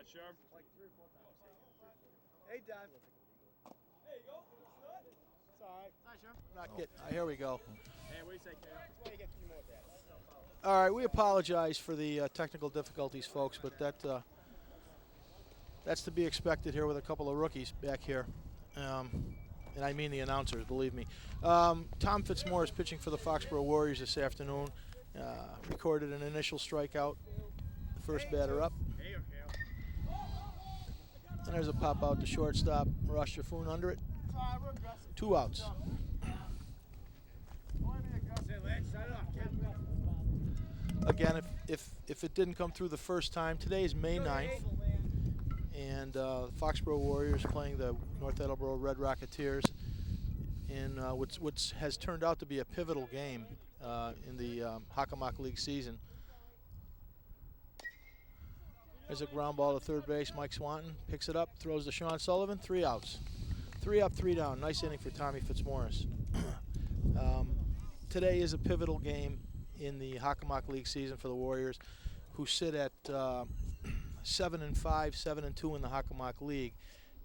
Hey, Don. There you go. It's all right. Hi, Sheriff. Not getting. Here we go. Hey, what do you say, Kale? Why you get a few more bats? All right, we apologize for the technical difficulties, folks, but that's to be expected here with a couple of rookies back here. And I mean the announcers, believe me. Tom Fitzmore is pitching for the Foxborough Warriors this afternoon. Recorded an initial strikeout, the first batter up. And there's a pop out to shortstop, Ross Jaffoon under it. 2 outs. Again, if it didn't come through the first time, today is May 9th. And Foxborough Warriors playing the North Attleboro Red Rocketeers in what has turned out to be a pivotal game in the Hockomock League season. There's a ground ball to third base. Mike Swanton picks it up, throws to Sean Sullivan. 3 outs. 3 up, 3 down. Nice inning for Tommy Fitzmaurice. Today is a pivotal game in the Hockomock League season for the Warriors, who sit at 7-5, 7-2 in the Hockomock League,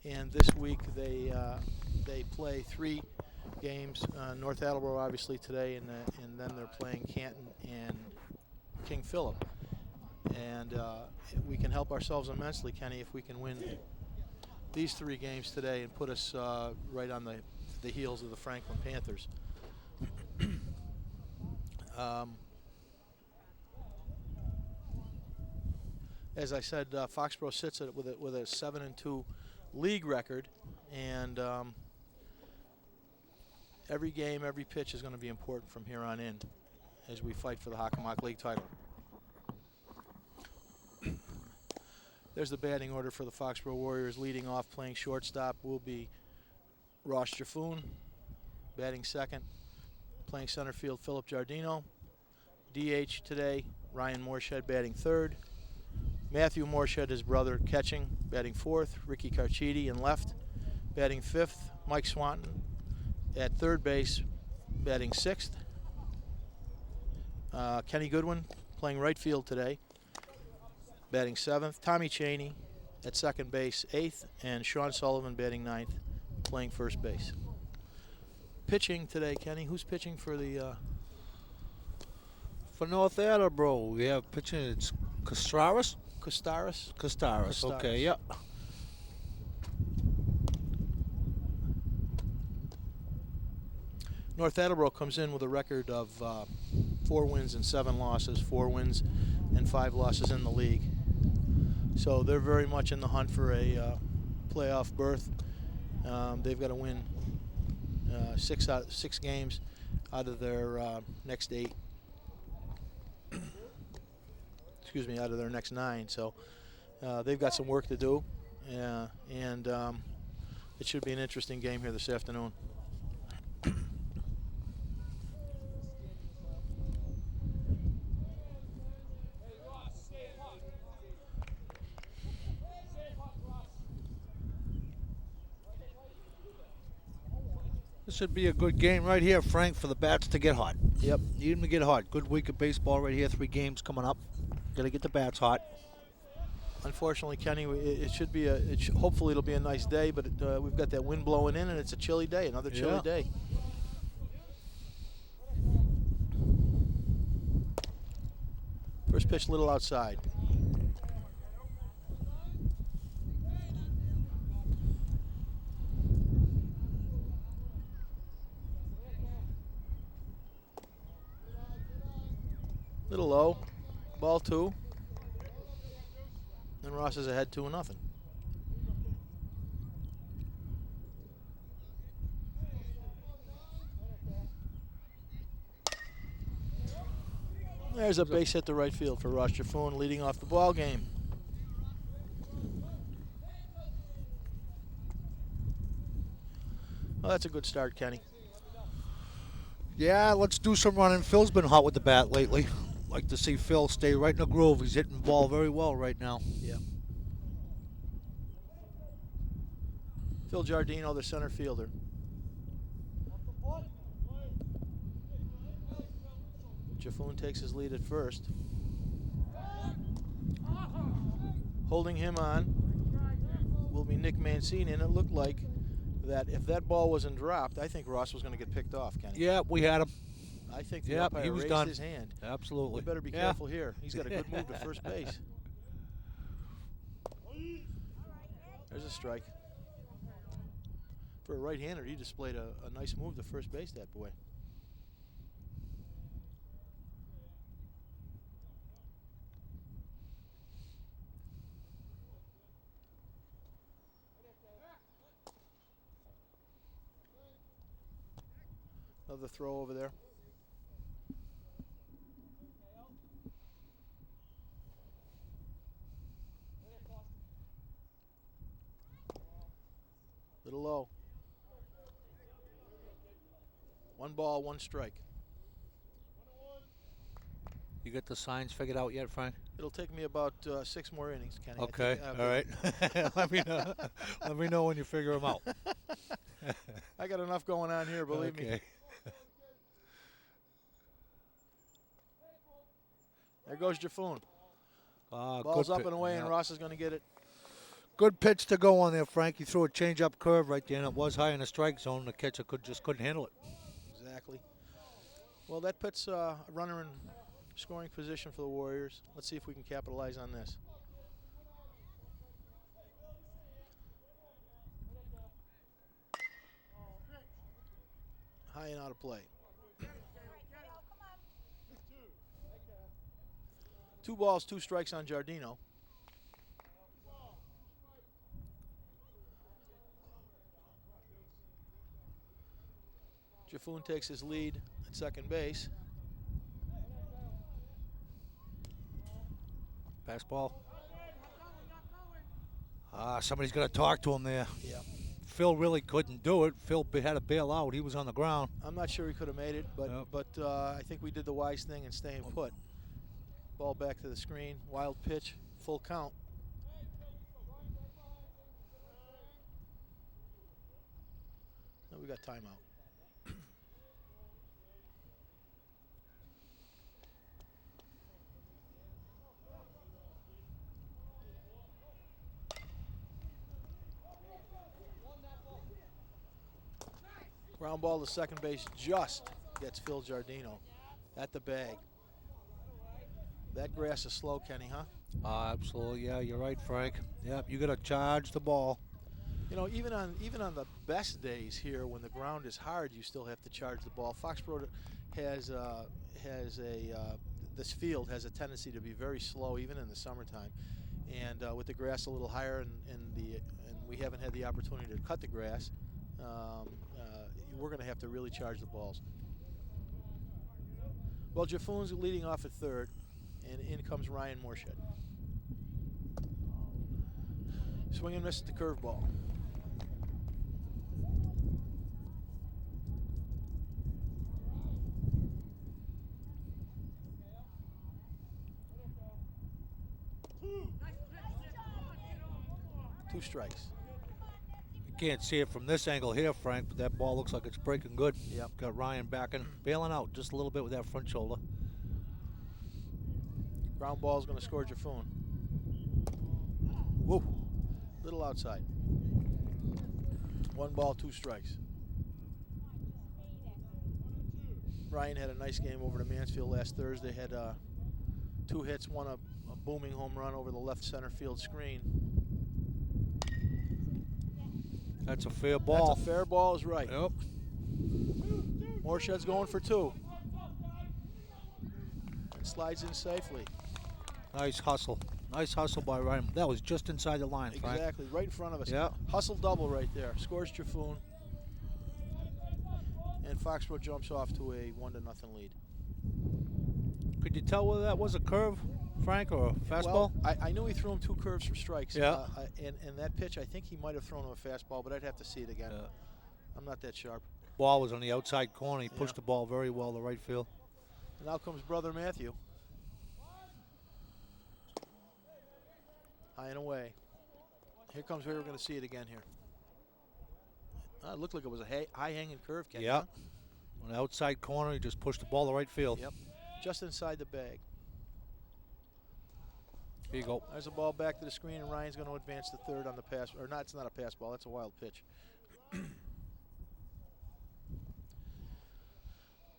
and this week they play 3 games. North Attleboro obviously today, and then they're playing Canton and King Philip. And we can help ourselves immensely, Kenny, if we can win these 3 games today and put us right on the heels of the Franklin Panthers. As I said, Foxborough sits with a 7-2 league record, and every game, every pitch is going to be important from here on in as we fight for the Hockomock League title. There's the batting order for the Foxborough Warriors. Leading off, playing shortstop, will be Ross Jaffoon. Batting second, playing center field, Philip Giardino. DH today, Ryan Morshed batting third. Matthew Morshed, his brother, catching, batting fourth. Ricky Carchidi in left, batting fifth. Mike Swanton at third base, batting sixth. Kenny Goodwin playing right field today, batting seventh. Tommy Chaney at second base, eighth. And Sean Sullivan batting ninth, playing first base. Pitching today, Kenny, who's pitching for the... For North Attleboro, we have pitching, it's Costaris? Costaris, okay, yeah. North Attleboro comes in with a record of 4 wins and 7 losses, 4 wins and 5 losses in the league. So they're very much in the hunt for a playoff berth. They've got to win 6 games out of their next 8. Excuse me, out of their next 9. So they've got some work to do, and it should be an interesting game here this afternoon. This should be a good game right here, Frank, for the bats to get hot. Yep. Need them to get hot. Good week of baseball right here, 3 games coming up. Got to get the bats hot. Unfortunately, Kenny, it should be hopefully it'll be a nice day, but we've got that wind blowing in, and it's a chilly day, another chilly day. First pitch, little outside. Little low, ball 2. And Ross is ahead 2-0. There's a base hit to right field for Ross Jaffoon, leading off the ball game. Well, that's a good start, Kenny. Yeah, let's do some running. Phil's been hot with the bat lately. Like to see Phil stay right in the groove. He's hitting the ball very well right now. Yeah. Phil Giardino, the center fielder. Jaffoon takes his lead at first. Holding him on will be Nick Mancini, and it looked like that if that ball wasn't dropped, I think Ross was going to get picked off, Kenny. Yeah, we had him. I think the umpire he was raised done. his hand. Absolutely. You better be careful here. He's got a good move to first base. There's a strike. For a right-hander, he displayed a nice move to first base, that boy. Another throw over there. Little low. 1 ball, 1 strike. You get the signs figured out yet, Frank? It'll take me about 6 more innings, Kenny. Okay, all right. Let me know when you figure them out. I got enough going on here, believe me. There goes Jaffoon. Ball's up and away, and Ross is going to get it. Good pitch to go on there, Frank. He threw a change-up curve right there, and it was high in the strike zone. The catcher just couldn't handle it. Exactly. Well, that puts a runner in scoring position for the Warriors. Let's see if we can capitalize on this. High and out of play. 2 balls, 2 strikes on Giardino. Jaffoon takes his lead at second base. Fastball. Somebody's got to talk to him there. Yeah. Phil really couldn't do it. Phil had to bail out. He was on the ground. I'm not sure he could have made it, but I think we did the wise thing in staying put. Ball back to the screen. Wild pitch. Full count. Now we got timeout. Ground ball to second base just gets Phil Giardino at the bag. That grass is slow, Kenny, huh? Absolutely, yeah, you're right, Frank. Yep, you got to charge the ball. You know, even on the best days here, when the ground is hard, you still have to charge the ball. Foxborough has this field has a tendency to be very slow, even in the summertime, and with the grass a little higher, and we haven't had the opportunity to cut the grass. We're going to have to really charge the balls. Well, Jaffoon's leading off at third, and in comes Ryan Morshed. Swing and miss at the curveball. Two strikes. Can't see it from this angle here, Frank, but that ball looks like it's breaking good. Yep. Got Ryan backing, bailing out just a little bit with that front shoulder. Ground ball is going to score Jaffoon. Whoa. Little outside. 1 ball, 2 strikes. Ryan had a nice game over to Mansfield last Thursday. Had 2 hits, 1 a booming home run over the left center field screen. That's a fair ball. That's a fair ball is right. Yep. Morshed's going for 2. And slides in safely. Nice hustle. Nice hustle by Ryan. That was just inside the line, Frank. Exactly, right in front of us. Yeah. Hustle double right there. Scores Jaffoon. And Foxborough jumps off to a 1-0 lead. Could you tell whether that was a curve, Frank, or a fastball? Well, I knew he threw him 2 curves for strikes. Yeah. And that pitch, I think he might have thrown him a fastball, but I'd have to see it again. Yeah. I'm not that sharp. Ball was on the outside corner. He pushed the ball very well to right field. And now comes brother Matthew. High and away. Here comes where we're going to see it again here. It looked like it was a high-hanging curve, Ken. Yep. Huh? On the outside corner, he just pushed the ball to right field. Yep. Just inside the bag. Here you go. There's a ball back to the screen, and Ryan's going to advance to third on the pass. Or not, it's not a pass ball. That's a wild pitch.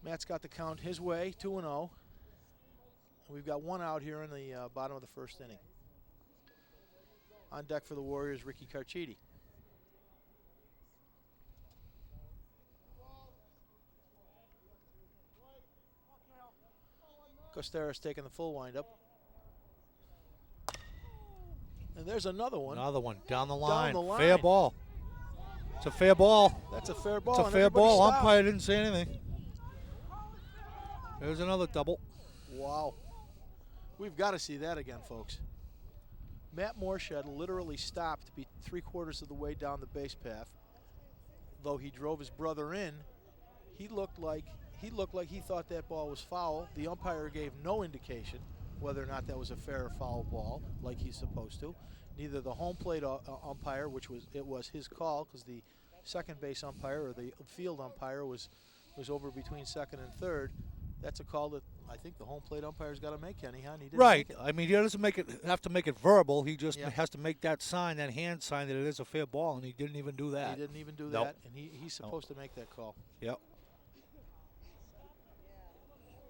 Matt's got the count his way, 2-0. We've got one out here in the bottom of the first inning. On deck for the Warriors, Ricky Carchidi. Costera's taking the full windup. And there's another one. Another one down the line. Down the line. Fair ball. It's a fair ball. That's a fair ball. It's a fair ball. Umpire didn't say anything. There's another double. Wow. We've got to see that again, folks. Matt Moorshed literally stopped to be 3/4 of the way down the base path. Though he drove his brother in, he looked like he thought that ball was foul. The umpire gave no indication whether or not that was a fair or foul ball, like he's supposed to. Neither the home plate umpire, which was his call, because the second base umpire or the field umpire was over between second and third. That's a call that I think the home plate umpire's got to make, Kenny, huh? He didn't Right. make it. I mean, he doesn't have to make it verbal. He just Yeah. has to make that sign, that hand sign that it is a fair ball, and he didn't even do that. He didn't even do Nope. that, and he's supposed to make that call. Yep.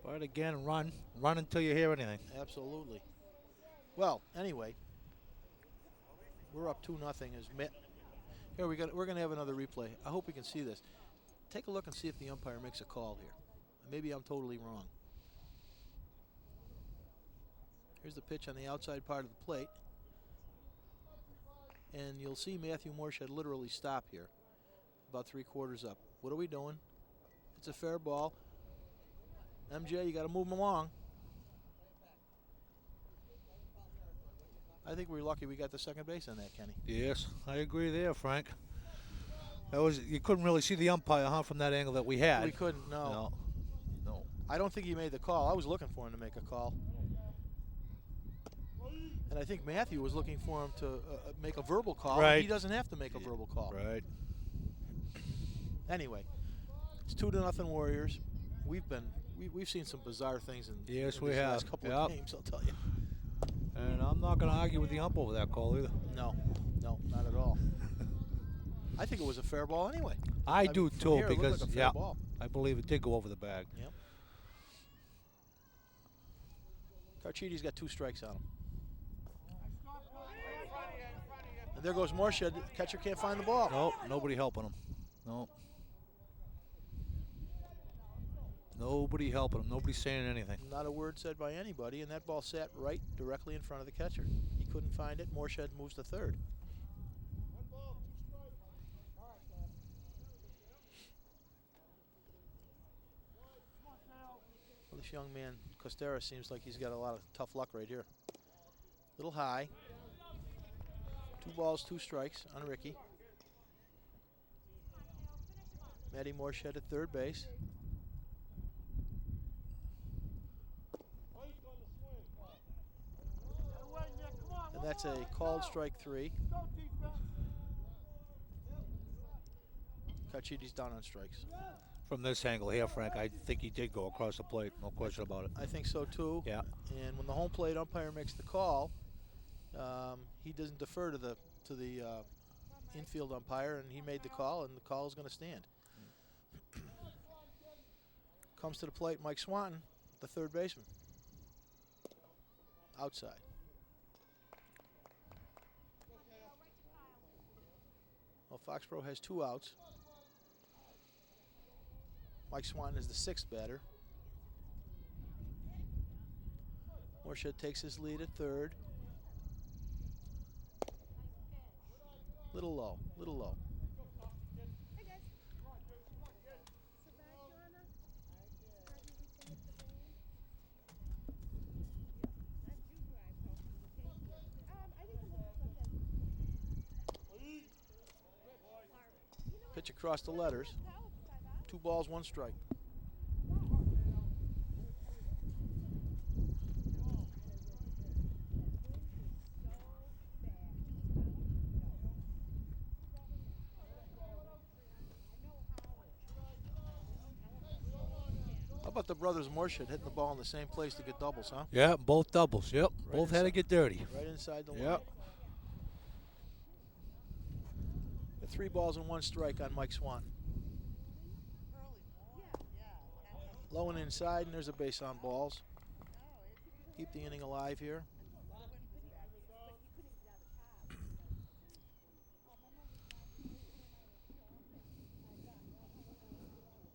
But again, run until you hear anything. Absolutely. Well, anyway, we're up 2-0. Here we're going to have another replay. I hope we can see this. Take a look and see if the umpire makes a call here. Maybe I'm totally wrong. Here's the pitch on the outside part of the plate. And you'll see Matthew Moorshed literally stop here, about 3/4 up. What are we doing? It's a fair ball. MJ, you got to move him along. I think we're lucky we got the second base on that, Kenny. Yes, I agree there, Frank. You couldn't really see the umpire, huh, from that angle that we had. We couldn't, no. I don't think he made the call. I was looking for him to make a call. And I think Matthew was looking for him to make a verbal call. Right. He doesn't have to make a verbal call. Right. Anyway, it's 2-0 Warriors. We've seen some bizarre things in Yes, in we these have. last couple of games, I'll tell you. And I'm not going to argue with the ump over that call either. No, not at all. I think it was a fair ball anyway. I do from too, here, it looked because like a fair ball. I believe it did go over the bag. Yep. Carchidi's got 2 strikes on him. And there goes Moorshed. Catcher can't find the ball. Nope, nobody helping him. Nope. Nobody helping him. Nobody's saying anything. Not a word said by anybody, and that ball sat right directly in front of the catcher. He couldn't find it. Moorshed moves to third. Well, this young man, Costera, seems like he's got a lot of tough luck right here. Little high. 2 balls, 2 strikes on Ricky. Matty Moorshed at third base. And that's a called strike 3. Carchidi's down on strikes. From this angle here, Frank, I think he did go across the plate. No question about it. I think so too. Yeah. And when the home plate umpire makes the call, he doesn't defer to the infield umpire, and he made the call, and the call is going to stand. Comes to the plate, Mike Swanton, the third baseman. Outside. Well, Foxborough has 2 outs. Mike Swanton is the 6th batter. Moorshed takes his lead at third. Little low. Pitch across the letters. 2 balls, 1 strike. How about the brothers Morshid hitting the ball in the same place to get doubles, huh? Yeah, both doubles. Yep, Right both had to get dirty. Right inside the line. Yep. 3 balls and 1 strike on Mike Swan. Low and inside, and there's a base on balls. Keep the inning alive here.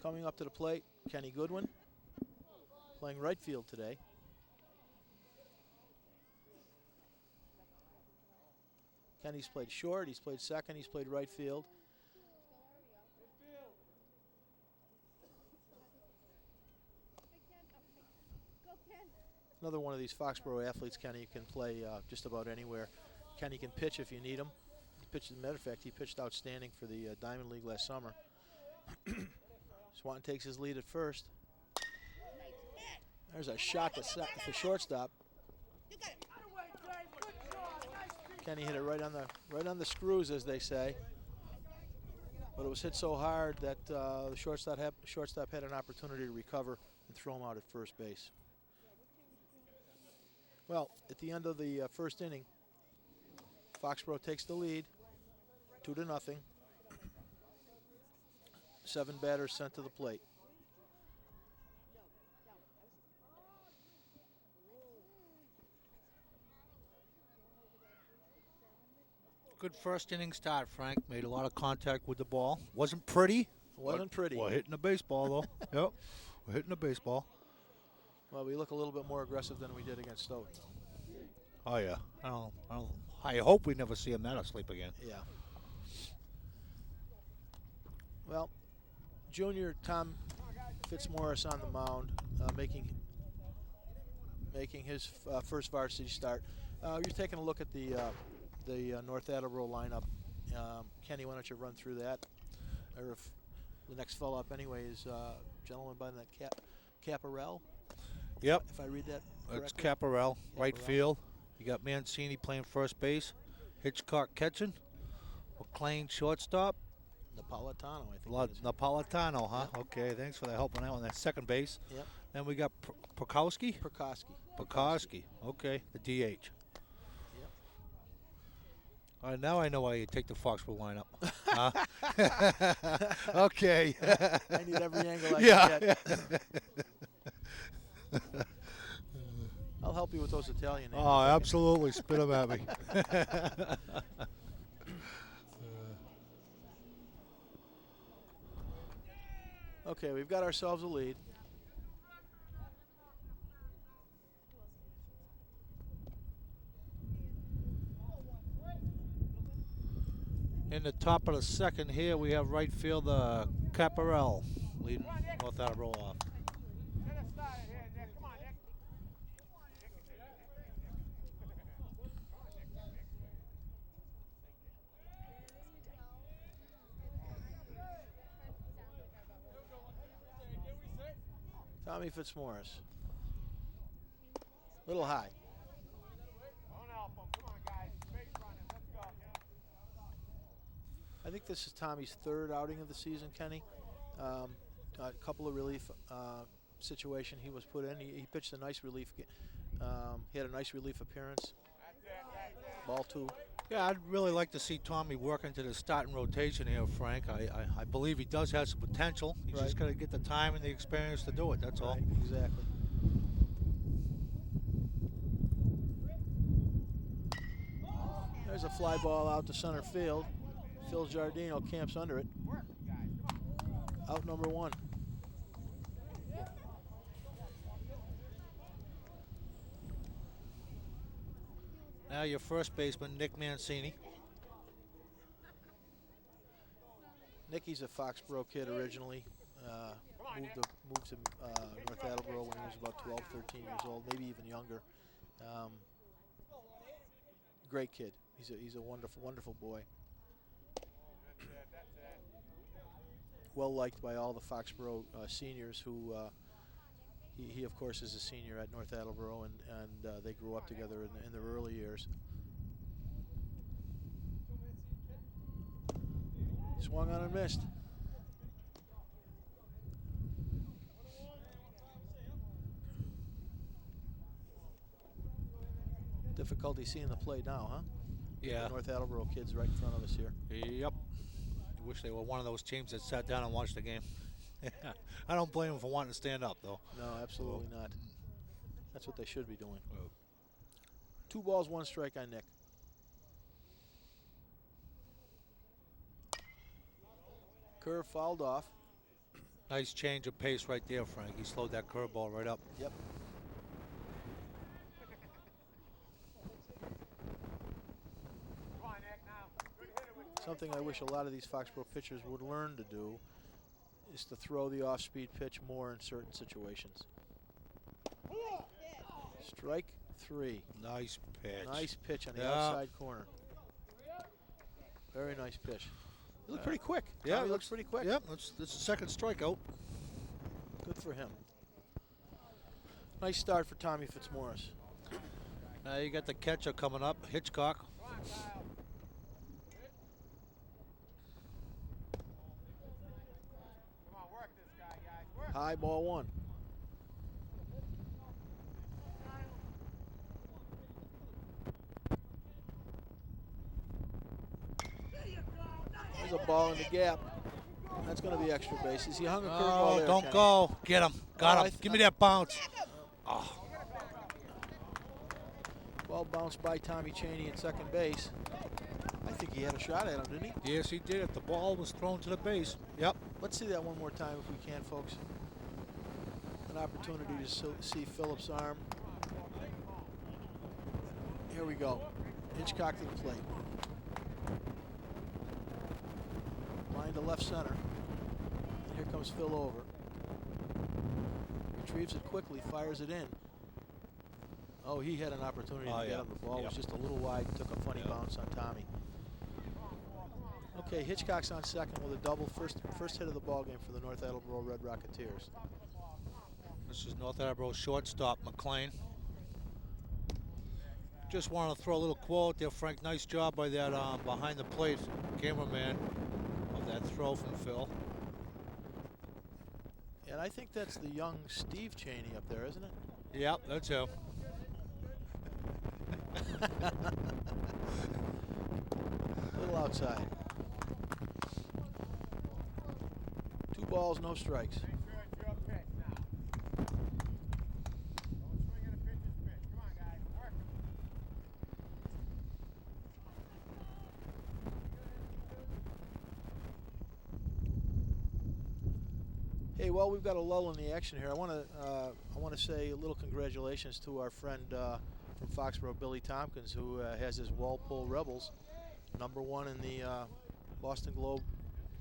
Coming up to the plate, Kenny Goodwin, playing right field today. Kenny's played short, he's played second, he's played right field. Another one of these Foxborough athletes, Kenny, can play just about anywhere. Kenny can pitch if you need him. As a matter of fact, he pitched outstanding for the Diamond League last summer. Swan takes his lead at first. There's a shot to shortstop. Kenny hit it right on the screws, as they say. But it was hit so hard that the shortstop had an opportunity to recover and throw him out at first base. Well, at the end of the first inning, Foxborough takes the lead, 2-0. 7 batters sent to the plate. Good first inning start, Frank. Made a lot of contact with the ball. Wasn't pretty. Wasn't pretty. We're hitting the baseball, though. Yep, we're hitting the baseball. Well, we look a little bit more aggressive than we did against Stowe. Oh, yeah. I hope we never see him that asleep again. Yeah. Well, junior Tom Fitzmaurice on the mound, making his first varsity start. You're taking a look at the North Attleboro lineup. Kenny, why don't you run through that? Or if the next fellow up anyway is a gentleman by the name Caparel. Yep. If I read that correctly. It's Caparel, right field. You got Mancini playing first base. Hitchcock catching. McLean shortstop. Napolitano, I think. Napolitano, huh? Yep. Okay, thanks for the help on that one. That's second base. Yep. Then we got Prokowski. Prokowski. Okay, the DH. Yep. All right, now I know why you take the Foxborough lineup. Okay. I need every angle I can get. I'll help you with those Italian names. Oh, absolutely. Spit them at me. Okay, we've got ourselves a lead. In the top of the second here, we have right fielder Caparel leading North Attleboro off. Tommy Fitzmaurice. Little high. I think this is Tommy's 3rd outing of the season, Kenny. A couple of relief situation he was put in. He pitched a nice relief. He had a nice relief appearance. Ball 2. Yeah, I'd really like to see Tommy work into the starting rotation here, Frank. I believe he does have some potential. He's just got to get the time and the experience to do it. That's all. Exactly. There's a fly ball out to center field. Phil Giardino camps under it. Out number 1. Now your first baseman, Nick Mancini. Nicky's a Foxborough kid originally. Moved to North Attleboro when he was about 12, 13 years old, maybe even younger. Great kid. He's a wonderful boy. Well liked by all the Foxborough seniors who he of course is a senior at North Attleboro, and they grew up together in their early years. Swung on and missed. Difficulty seeing the play now, huh? Yeah. The North Attleboro kids right in front of us here. Yep. I wish they were one of those teams that sat down and watched the game. I don't blame them for wanting to stand up, though. No, absolutely not. That's what they should be doing. 2 balls, 1 strike on Nick. Curve fouled off. Nice change of pace right there, Frank. He slowed that curveball right up. Yep. Something I wish a lot of these Foxborough pitchers would learn to do is to throw the off-speed pitch more in certain situations. Strike 3. Nice pitch. Nice pitch on the outside corner. Very nice pitch. He looked pretty quick. Yeah, he looks pretty quick. Yep, that's the second strikeout. Good for him. Nice start for Tommy Fitzmaurice. Now you got the catcher coming up, Hitchcock. High ball 1. There's a ball in the gap. That's going to be extra bases. He hung a curveball there. Don't Kenny. go. Get him. Got him. Give me that bounce. Oh. Ball bounced by Tommy Chaney at second base. I think he had a shot at him, didn't he? Yes, he did. If the ball was thrown to the base. Yep. Let's see that one more time if we can, folks. An opportunity to see Phillips' arm. Here we go. Hitchcock to the plate. Line to left center. And here comes Phil over. Retrieves it quickly, fires it in. Oh, he had an opportunity to get him. The ball was just a little wide, took a funny bounce on Tommy. Okay, Hitchcock's on second with a double. First hit of the ball game for the North Attleboro Red Rocketeers. This is North Attleboro shortstop, McLean. Just wanted to throw a little quote there, Frank. Nice job by that behind the plate cameraman of that throw from Phil. And I think that's the young Steve Chaney up there, isn't it? Yep, that's him. A little outside. 2 balls, no strikes. Hey, well, we've got a lull in the action here. I want to say a little congratulations to our friend from Foxborough, Billy Tompkins, who has his Walpole Rebels #1 in the Boston Globe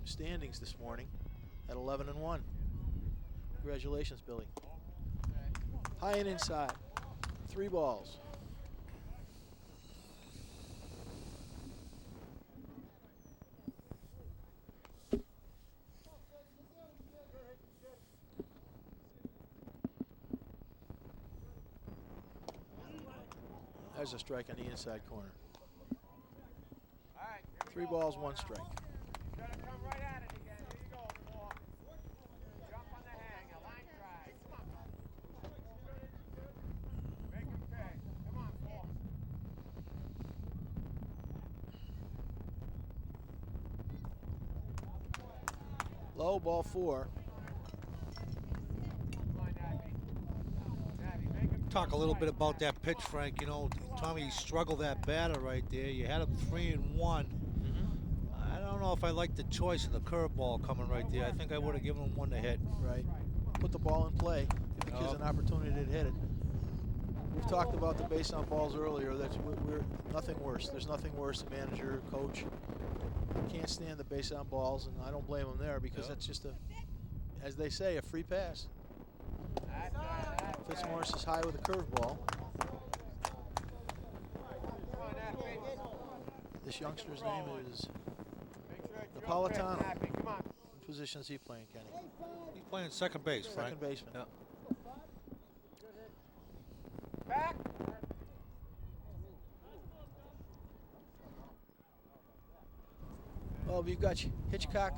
standings this morning at 11-1. Congratulations, Billy. High and inside. 3 balls. There's a strike on the inside corner. 3 balls, 1 strike. Low, ball 4. Talk a little bit about that pitch, Frank. You know, Tommy struggled that batter right there. You had him 3-1. I don't know if I like the choice of the curveball coming right there. I think I would have given him 1 to hit. Right. Put the ball in play. Give the kids an opportunity to hit it. We've talked about the base on balls earlier. That's we're nothing worse. There's nothing worse. A manager, coach can't stand the base on balls, and I don't blame them there because that's just as they say, a free pass. Fitzmaurice is high with a curveball. This youngster's name is Napolitano. What position is he playing, Kenny? He's playing second base, Frank. Second baseman. Yeah. Back. Well, you've got Hitchcock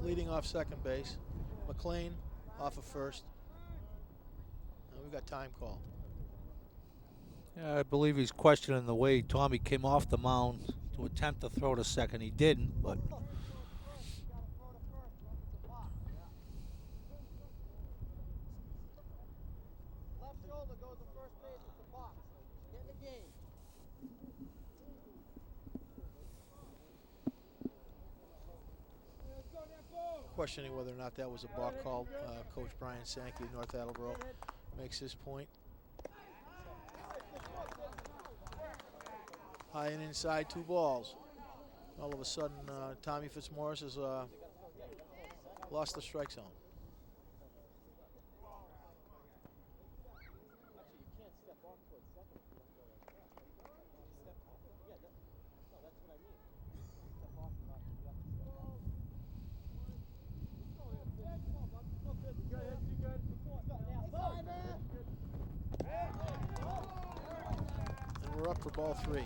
leading off second base, McLean off of first. And we've got time called. Yeah, I believe he's questioning the way Tommy came off the mound to attempt to throw to second. He didn't, but Left shoulder goes to first base with the box. Get in the game. Questioning whether or not that was a balk call. Coach Brian Sankey of North Attleboro makes his point. High and inside, 2 balls. All of a sudden, Tommy Fitzmaurice has lost the strike zone. And we're up for ball 3.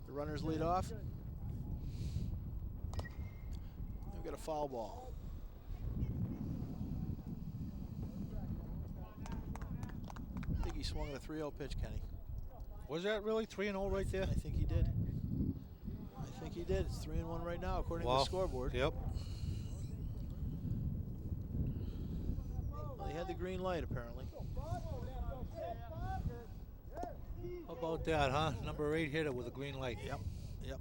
The runners lead off. We've got a foul ball. I think he swung at a 3-0 pitch, Kenny. was that really 3-0 right there? I think he did. I think he did. It's 3-1 right now, according to the scoreboard. Yep. Well, he had the green light, apparently. How about that, huh? Number 8 hitter with a green light. Yep. Yep.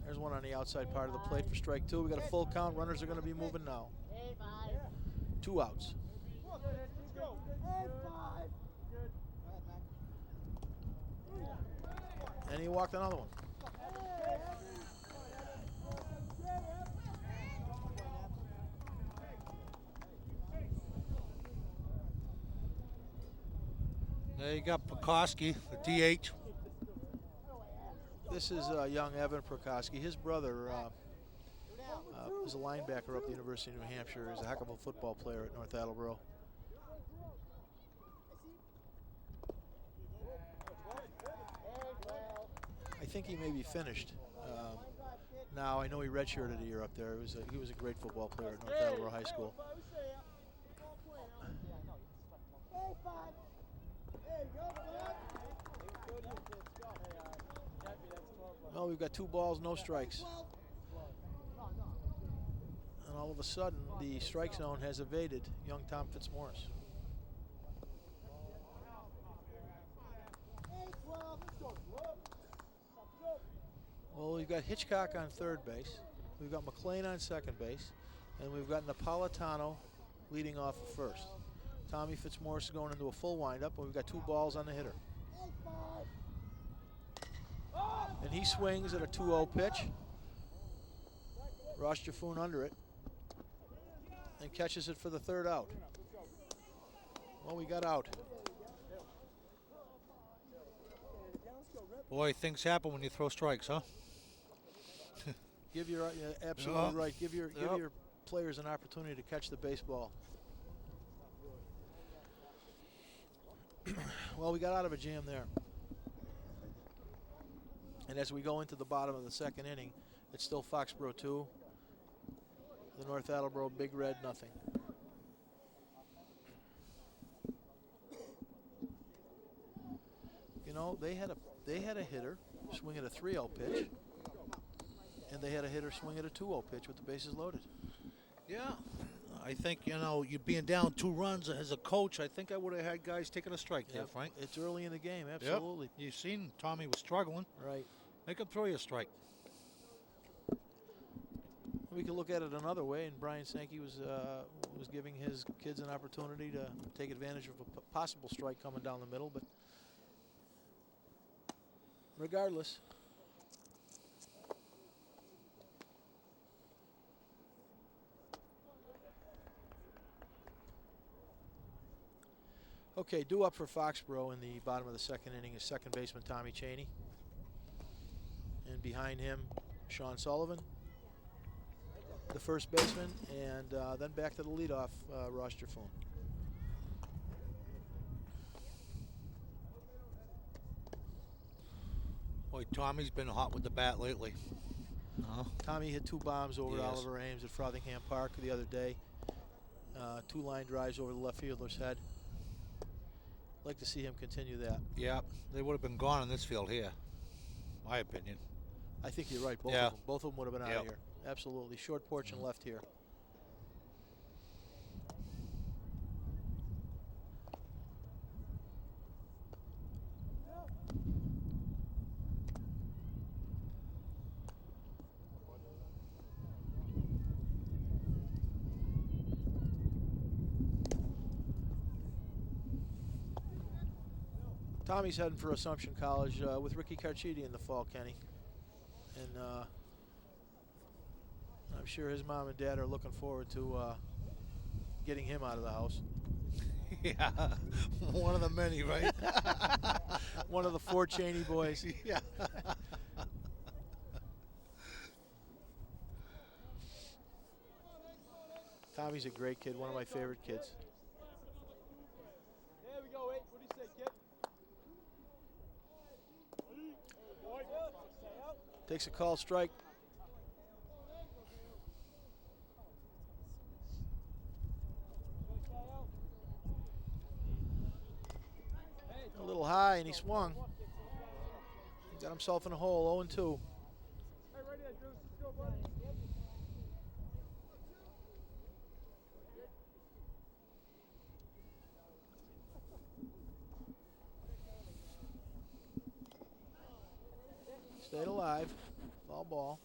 There's one on the outside part of the plate for strike 2. We got a full count. Runners are going to be moving now. 2 outs. And he walked another one. There you got Pekoski, the DH. This is young Evan Prokoski. His brother was a linebacker up at the University of New Hampshire. He's a heck of a football player at North Attleboro. I think he may be finished. Now I know he redshirted a year up there. He was a great football player at North Attleboro High School. Well, we've got 2 balls, no strikes. And all of a sudden, the strike zone has evaded young Tom Fitzmaurice. Well, we've got Hitchcock on third base. We've got McLean on second base. And we've got Napolitano leading off at first. Tommy Fitzmaurice is going into a full windup, and we've got 2 balls on the hitter. And he swings at a 2-0 pitch. Ross Jaffoon under it. And catches it for the 3rd out. Well, we got out. Boy, things happen when you throw strikes, huh? Give your absolutely right. Give your players an opportunity to catch the baseball. Well, we got out of a jam there. And as we go into the bottom of the 2nd inning, it's still Foxborough 2. The North Attleboro Big Red nothing. You know, they had a hitter swing at a 3-0 pitch, and they had a hitter swing at a 2-0 pitch with the bases loaded. Yeah. I think, you know, you being down 2 runs as a coach, I think I would have had guys taking a strike there, Frank. It's early in the game, absolutely. Yep. You've seen Tommy was struggling. Right. Make him throw you a strike. We could look at it another way, and Brian Sankey was giving his kids an opportunity to take advantage of a possible strike coming down the middle, but regardless. Okay, due up for Foxborough in the bottom of the 2nd inning is second baseman Tommy Chaney. And behind him, Sean Sullivan, the first baseman, and then back to the leadoff, Ross Jaffoon. Boy, Tommy's been hot with the bat lately. Tommy hit 2 bombs over to Yes. Oliver Ames at Frothingham Park the other day. 2 line drives over the left fielder's head. Like to see him continue that. Yeah, they would have been gone in this field here, my opinion. I think you're right. Both of them would have been out of here. Absolutely. Short porch and left here. Tommy's heading for Assumption College with Ricky Carchidi in the fall, Kenny. And I'm sure his mom and dad are looking forward to getting him out of the house. Yeah, one of the many, right? One of the 4 Cheney boys. Yeah. Tommy's a great kid, one of my favorite kids. There we go, What do you say, kid? Takes a call strike. A little high, and he swung. He got himself in a hole, 0-2. Hey, right there, Bruce. Let's go, buddy. Stayed alive. Foul ball.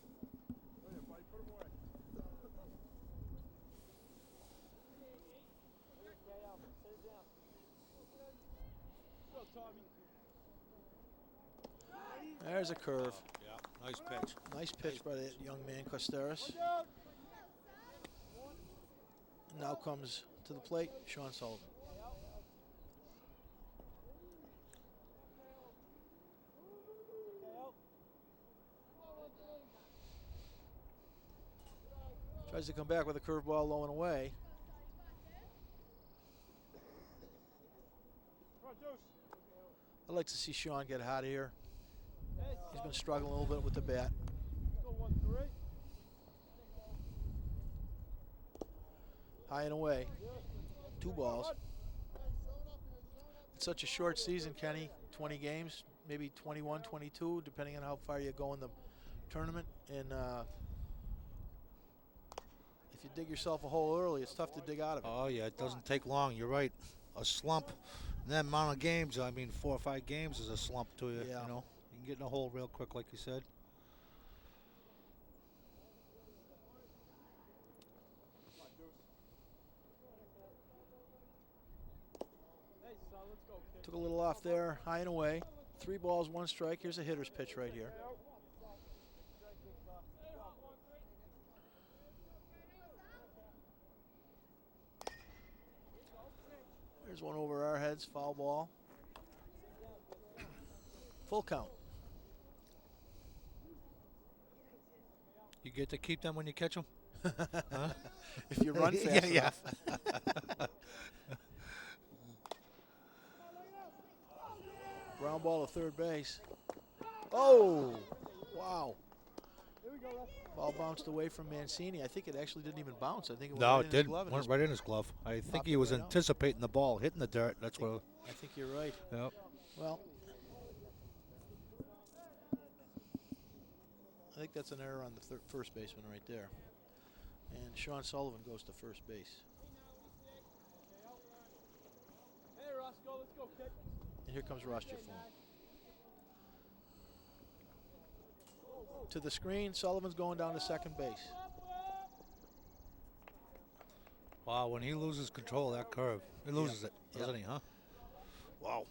There's a curve. Yeah, nice pitch. Nice pitch by that young man, Costeras. Now comes to the plate, Sean Sullivan. Tries to come back with a curveball low and away. I'd like to see Sean get hot here. He's been struggling a little bit with the bat. High and away. 2 balls. It's such a short season, Kenny. 20 games, maybe 21, 22, depending on how far you go in the tournament. And if you dig yourself a hole early, it's tough to dig out of it. Oh, yeah, it doesn't take long. You're right. A slump in that amount of games, I mean, 4 or 5 games is a slump to you, Yeah. you know. You can get in a hole real quick, like you said. Took a little off there, high and away. 3 balls, 1 strike. Here's a hitter's pitch right here. There's one over our heads, foul ball. Full count. You get to keep them when you catch them? Huh? If you run fast yeah. enough. Ground ball to third base. Oh, wow. Ball bounced away from Mancini. I think it actually didn't even bounce. I think it went No, right it in his didn't. glove. Went right in his glove. I think Popped he it was right out. anticipating the ball hitting the dirt. That's what. I think you're right. Yep. Well, I think that's an error on the first baseman right there. And Sean Sullivan goes to first base. Hey, Roscoe, let's go, kid. And here comes Ross Jaffoon. To the screen, Sullivan's going down to second base. Wow, when he loses control of that curve, he loses it, doesn't he, huh? Wow.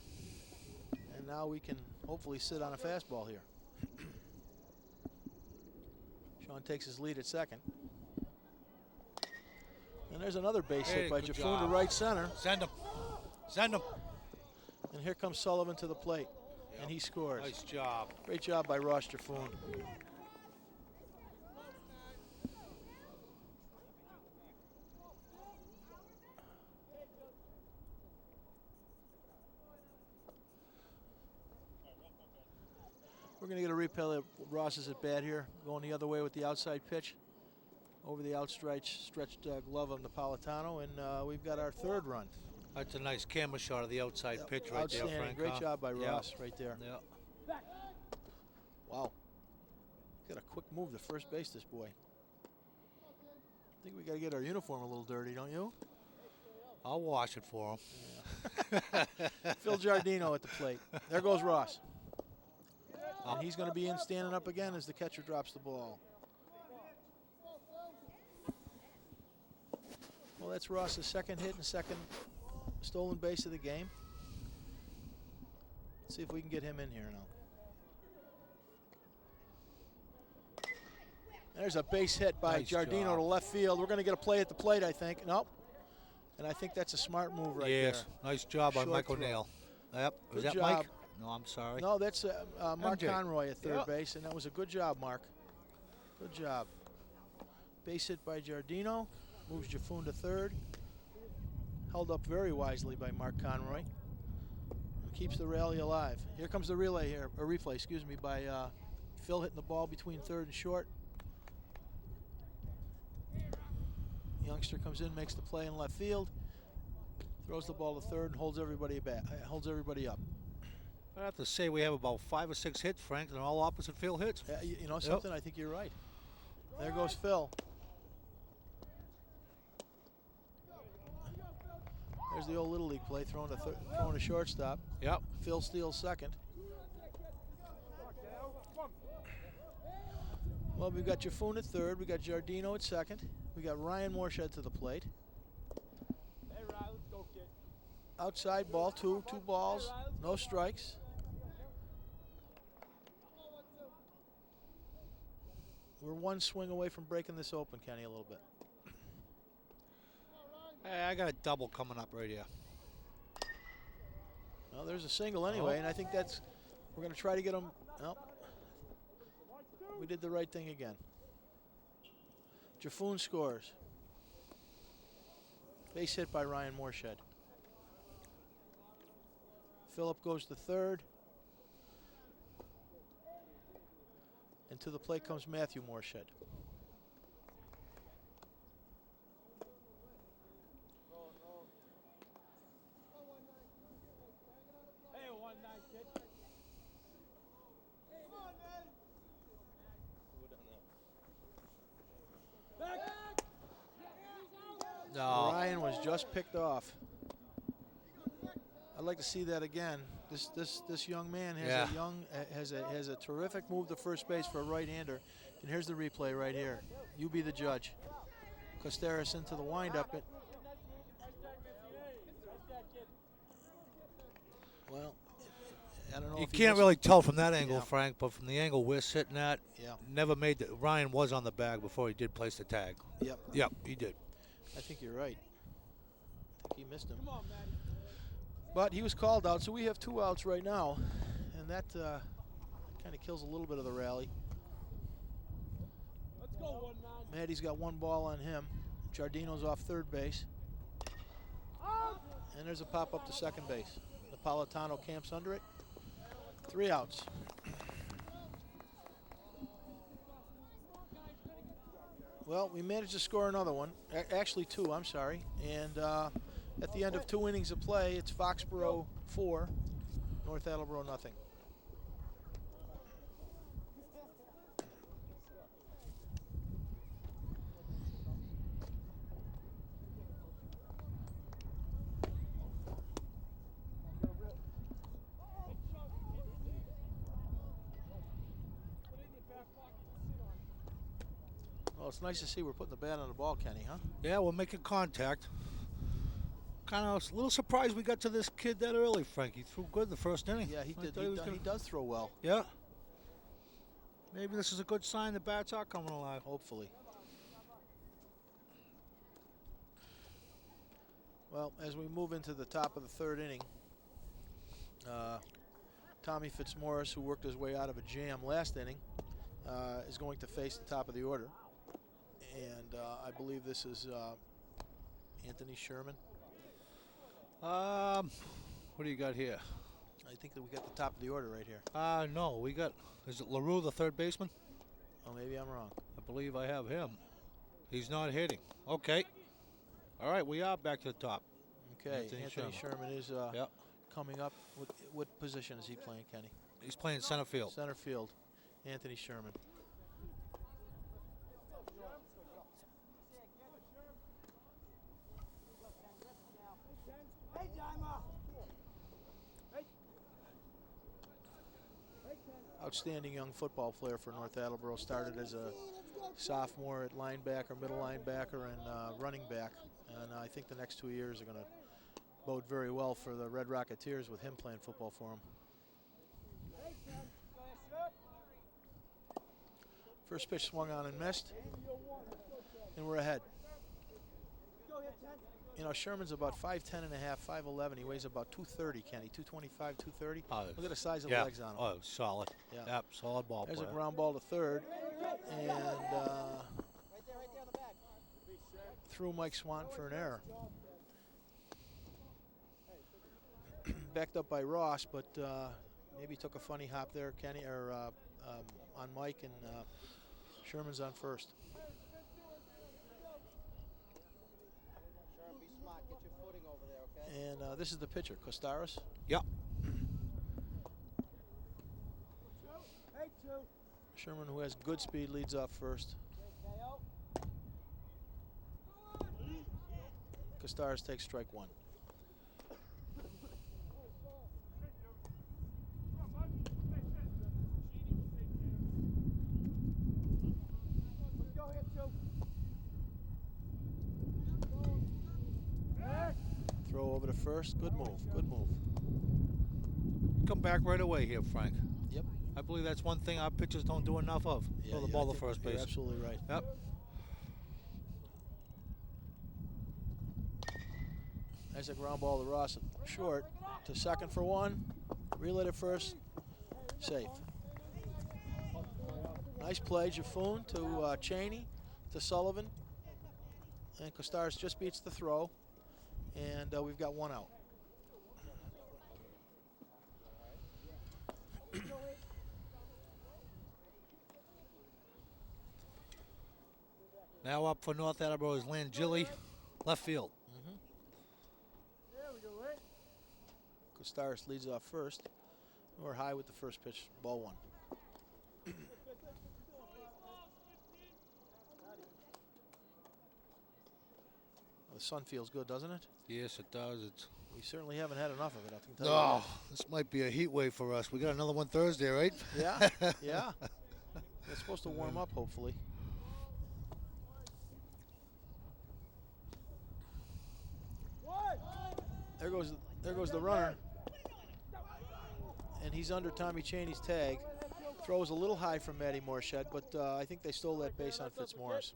And now we can hopefully sit on a fastball here. Sean takes his lead at second. And there's another base hit by good Jaffoon to job. right center. Send him. Send him. And here comes Sullivan to the plate. And he scores. Nice job. Great job by Ross Jaffoon. We're going to get a replay of Ross's at bat here, going the other way with the outside pitch over the outstretched glove of Napolitano, and we've got our third run. That's a nice camera shot of the outside pitch right there, Frank. Great job by Ross right there. Yeah. Wow. Got a quick move to first base, this boy. I think we got to get our uniform a little dirty, don't you? I'll wash it for him. Yeah. Phil Giardino at the plate. There goes Ross. And he's going to be in standing up again as the catcher drops the ball. Well, that's Ross's second hit and second stolen base of the game. Let's see if we can get him in here now. There's a base hit by Giardino to left field. We're going to get a play at the plate, I think. Nope. And I think that's a smart move right there. Yes, nice job by Michael Nail. Yep. Was that Mike? No, I'm sorry. No, that's Mark Conroy at third base, and that was a good job, Mark. Good job. Base hit by Giardino. Moves Jaffoon to third. Held up very wisely by Mark Conroy. And keeps the rally alive. Here comes the replay, excuse me, by Phil hitting the ball between third and short. Youngster comes in, makes the play in left field. Throws the ball to third and holds everybody up. I have to say we have about 5 or 6 hits, Frank, and all opposite field hits. You know something? I think you're right. There goes Phil. There's the old Little League play, throwing to shortstop. Yep. Phil steals second. Well, we've got Jaffoon at third. We got Giardino at second. We got Ryan Morshed to the plate. Hey, Ryan, let's go, kid. Outside ball, two balls, no strikes. We're one swing away from breaking this open, Kenny, a little bit. Hey, I got a double coming up right here. Well, there's a single anyway, and I think we're going to try to get him. Nope. We did the right thing again. Jaffoon scores. Base hit by Ryan Morshed. Phillip goes to third. And to the plate comes Matthew Morshed. Hey, 1-9, kid. Come on, man. Back. No. Ryan was just picked off. I'd like to see that again. This young man has has a terrific move to first base for a right-hander. And here's the replay right here. You be the judge. Costeras into the windup. Well, I don't know. You can't really tell from that angle, Yeah. Frank, but from the angle we're sitting at, never made the. Ryan was on the bag before he did place the tag. Yep. Yep, he did. I think you're right. I think he missed him. But he was called out, so we have 2 outs right now, and that kind of kills a little bit of the rally. Let's go, 1-9. Maddie's got 1 ball on him. Giardino's off third base. And there's a pop up to second base. Napolitano camps under it. 3 outs. Well, we managed to score another one. Actually 2, I'm sorry. And at the end of 2 innings of play, it's Foxborough 4, North Attleboro nothing. Well, it's nice to see we're putting the bat on the ball, Kenny, huh? Yeah, we're making contact. Kind of a little surprised we got to this kid that early, Frank. He threw good the first inning. Yeah, he did. He does throw well. Yeah. Maybe this is a good sign the bats are coming alive. Hopefully. Well, as we move into the top of the 3rd inning, Tommy Fitzmaurice, who worked his way out of a jam last inning, is going to face the top of the order. And I believe this is Anthony Sherman. What do you got here? I think that we got the top of the order right here. No, we got, is it LaRue, the third baseman? Oh, maybe I'm wrong. I believe I have him. He's not hitting. Okay. All right, we are back to the top. Okay, Anthony Sherman is Yep. coming up. What position is he playing, Kenny? He's playing center field. Center field, Anthony Sherman. Outstanding young football player for North Attleboro. Started as a sophomore at linebacker, middle linebacker, and running back. And I think the next 2 years are going to bode very well for the Red Rocketeers with him playing football for them. First pitch swung on and missed, and we're ahead. You know, Sherman's about 5'10 and a half, 5'11. He weighs about 230, Kenny, 225, 230. Look at the size of the legs on him. Oh, solid. Yeah. Yep, solid ball There's player. a ground ball to third, and threw Mike Swanton for an error. Backed up by Ross, but maybe took a funny hop there, Kenny, or on Mike, and Sherman's on first. And this is the pitcher, Costaras. Yep. Sherman, who has good speed, leads off first. Costaras takes strike one. Throw over to first. Good move. Good move. Come back right away here, Frank. Yep. I believe that's one thing our pitchers don't do enough of. Throw the ball to first base. You're absolutely right. Yep. There's a ground ball to Ross, short to second for one. Reel it at first. Safe. Nice play, Jaffoon to Cheney, to Sullivan. And Costaras just beats the throw. And we've got one out. Now up for North Attleboro is Langilli, left field. Costaras leads off first. We're high with the first pitch, ball one. The sun feels good, doesn't it? Yes, it does. We certainly haven't had enough of it, I can tell you. This might be a heat wave for us. We got another one Thursday, right? Yeah, yeah. It's supposed to warm up, hopefully. There goes the runner. And he's under Tommy Cheney's tag. Throws a little high from Matty Morshed, but I think they stole that base on Fitzmaurice.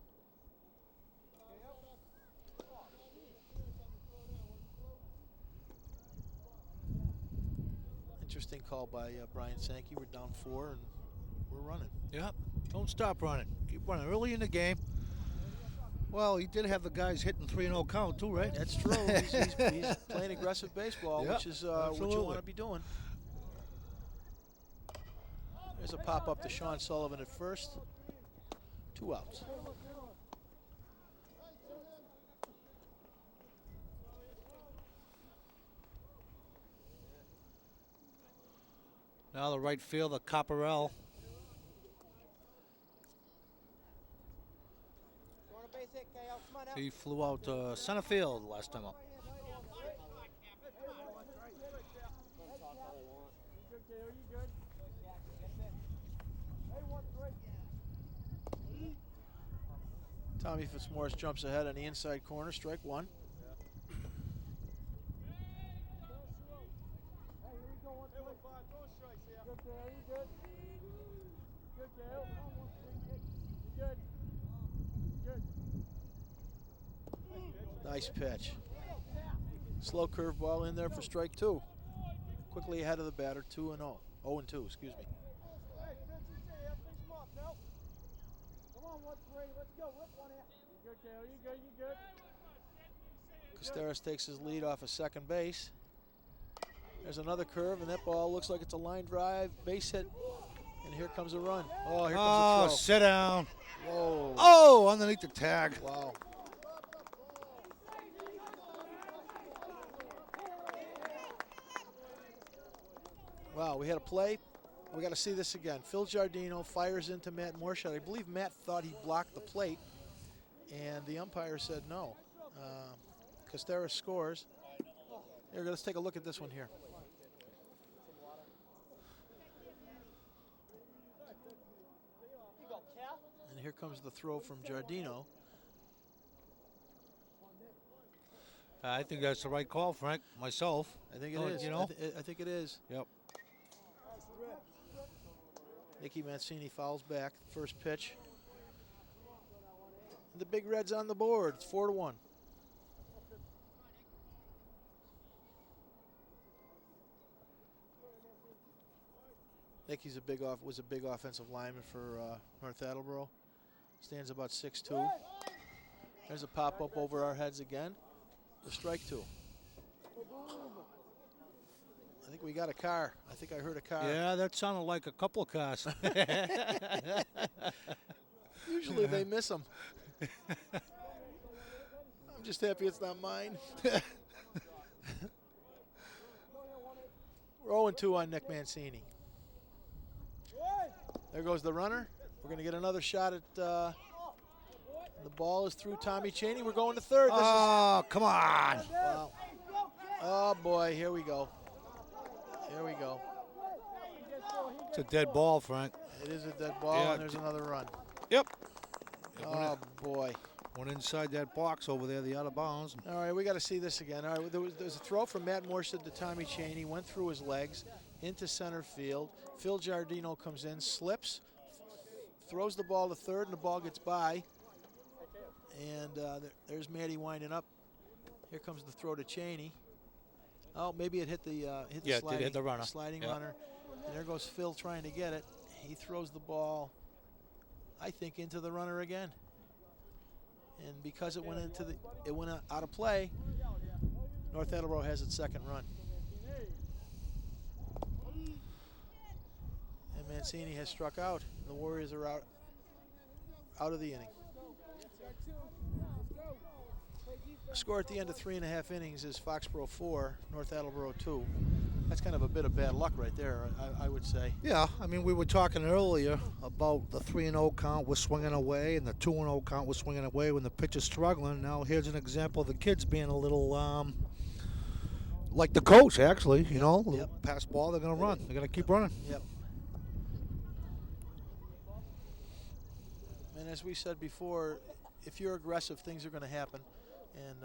Interesting call by Brian Sankey. We're down 4 and we're running. Yep. Don't stop running. Keep running early in the game. Well, he did have the guys hitting 3-0 count too, right? That's true. He's playing aggressive baseball, yep, which is what you want to be doing. There's a pop-up to Sean Sullivan at first. 2 outs. Now the right fielder, Copperell. He flew out center field last time up. Tommy Fitzmaurice jumps ahead on the inside corner, strike one. Nice pitch. Slow curveball in there for strike 2. Quickly ahead of the batter, 2-0. 0-2, excuse me. Costaras takes his lead off of second base. There's another curve, and that ball looks like it's a line drive, base hit, and here comes a run. Oh, here comes a throw. Sit down. Whoa. Oh, underneath the tag. Wow. Wow, we had a play. We got to see this again. Phil Giardino fires into Matt Morshot. I believe Matt thought he blocked the plate, and the umpire said no. Costera scores. Here, let's take a look at this one here. And here comes the throw from Giardino. I think that's the right call, Frank. Myself. I think it is. You know? I think it is. Yep. Nicky Mancini fouls back. First pitch. The Big Red's on the board. It's 4-1. Nicky's was a big offensive lineman for North Attleboro. Stands about 6'2". There's a pop-up over our heads again. The strike two. I think we got a car. I think I heard a car. Yeah, that sounded like a couple of cars. Usually they miss them. I'm just happy it's not mine. We're 0-2 on Nick Mancini. There goes the runner. We're going to get another shot at the ball is through Tommy Chaney. We're going to third. Come on. Wow. Oh, boy. Here we go. Here we go. It's a dead ball, Frank. It is a dead ball, and there's another run. Yep. Oh, boy. Went inside that box over there, the out of bounds. All right, we got to see this again. All right, there's a throw from Matt Morshad to Tommy Chaney. Went through his legs into center field. Phil Giardino comes in, slips, throws the ball to third, and the ball gets by. And there's Matty winding up. Here comes the throw to Chaney. Oh, maybe it hit the sliding runner. And there goes Phil trying to get it. He throws the ball, I think, into the runner again. And because it went out of play, North Attleboro has its second run. And Mancini has struck out. The Warriors are out of the inning. Score at the end of 3.5 innings is Foxborough 4, North Attleboro 2. That's kind of a bit of bad luck right there, I would say. Yeah, I mean, we were talking earlier about the 3-0 count was swinging away and the 2-0 count was swinging away when the pitcher's struggling. Now here's an example of the kids being a little like the coach, actually, you know, little pass ball, they're going to run. They're going to keep running. Yep. And as we said before, if you're aggressive, things are going to happen. And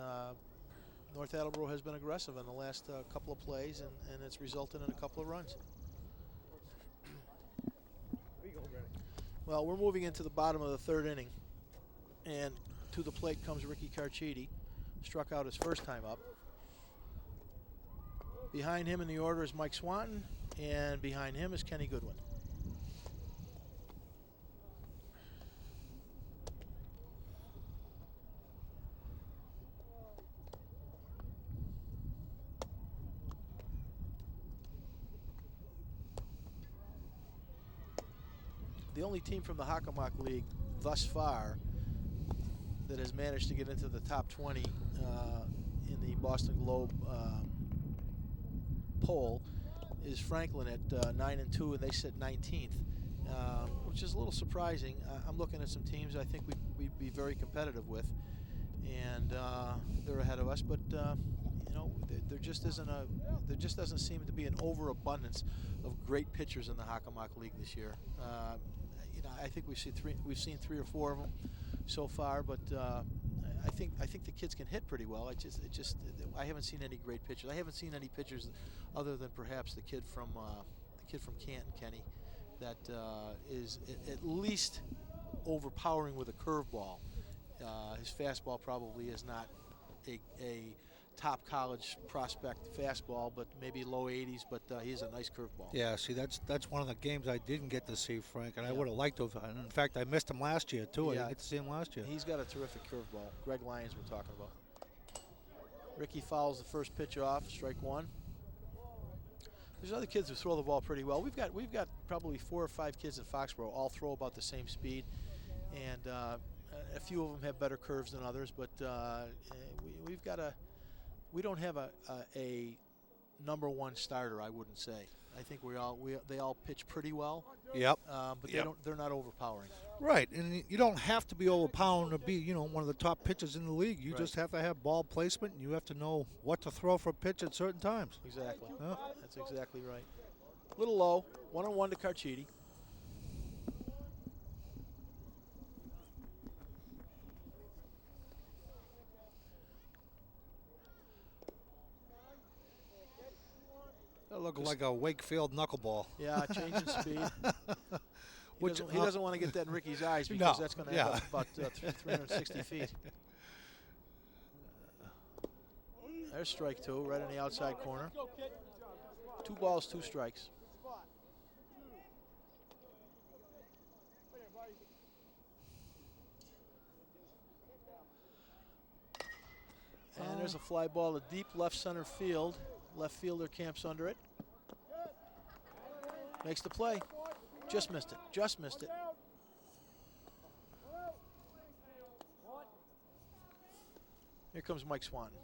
North Attleboro has been aggressive in the last couple of plays, and it's resulted in a couple of runs. Well, we're moving into the bottom of the third inning, and to the plate comes Ricky Carchidi. Struck out his first time up. Behind him in the order is Mike Swanton, and behind him is Kenny Goodwin. The only team from the Hockomock League thus far that has managed to get into the top 20 in the Boston Globe poll is Franklin at 9-2, and they sit 19th, which is a little surprising. I'm looking at some teams I think we'd be very competitive with, and they're ahead of us. But you know, there just doesn't seem to be an overabundance of great pitchers in the Hockomock League this year. You know, I think we've seen three or four of them so far, but I think the kids can hit pretty well. I haven't seen any great pitchers. I haven't seen any pitchers other than perhaps the kid from Canton, Kenny, that is at least overpowering with a curveball. His fastball probably is not a top college prospect fastball, but maybe low 80s, but he's a nice curveball. Yeah, see, that's one of the games I didn't get to see, Frank, and I would have liked to have. In fact, I missed him last year, too. I didn't get to see him last year. He's got a terrific curveball. Greg Lyons we're talking about. Ricky fouls the first pitch off, strike one. There's other kids who throw the ball pretty well. We've got probably 4 or 5 kids at Foxborough all throw about the same speed, and a few of them have better curves than others. But we don't have a number one starter, I wouldn't say. I think they all pitch pretty well. Yep. But they're not overpowering. Right, and you don't have to be overpowering to be, one of the top pitchers in the league. You just have to have ball placement, and you have to know what to throw for a pitch at certain times. Exactly. That's exactly right. A little low. 1-on-1 to Carchidi. That looked like a Wakefield knuckleball. Yeah, changing speed. He doesn't want to get that in Ricky's eyes because that's going to end up about 360 feet. There's strike 2, right in the outside corner. 2 balls, 2 strikes. And there's a fly ball to deep left center field. Left fielder camps under it. Makes the play. Just missed it. Just missed it. Here comes Mike Swanton.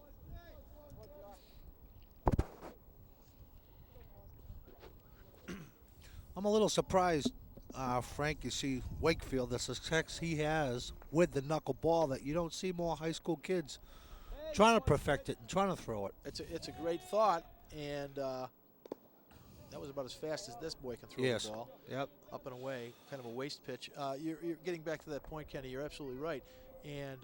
I'm a little surprised, Frank, you see Wakefield, the success he has with the knuckleball, that you don't see more high school kids trying to perfect it and trying to throw it. It's a great thought, and that was about as fast as this boy can throw the ball. Yep. Up and away, kind of a waste pitch. You're getting back to that point, Kenny. You're absolutely right. And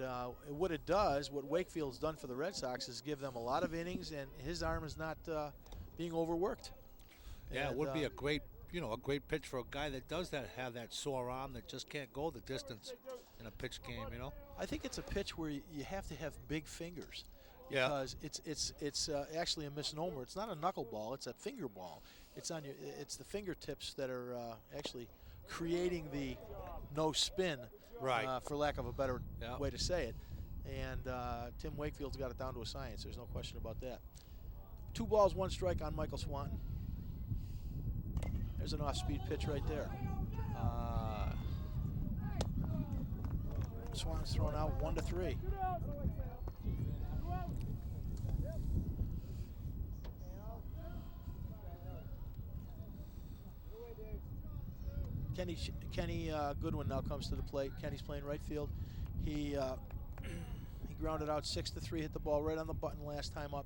what it does, what Wakefield's done for the Red Sox, is give them a lot of innings, and his arm is not being overworked. Yeah, it would be a great pitch for a guy that does have that sore arm that just can't go the distance in a pitch game. I think it's a pitch where you have to have big fingers. Yeah. Because it's actually a misnomer. It's not a knuckleball. It's a finger ball. It's the fingertips that are actually creating the no spin. Right. For lack of a better way to say it. And Tim Wakefield's got it down to a science. There's no question about that. 2 balls, 1 strike on Michael Swanton. There's an off-speed pitch right there. Swanton's thrown out 1-3. Kenny Goodwin now comes to the plate. Kenny's playing right field. He grounded out 6-3, hit the ball right on the button last time up.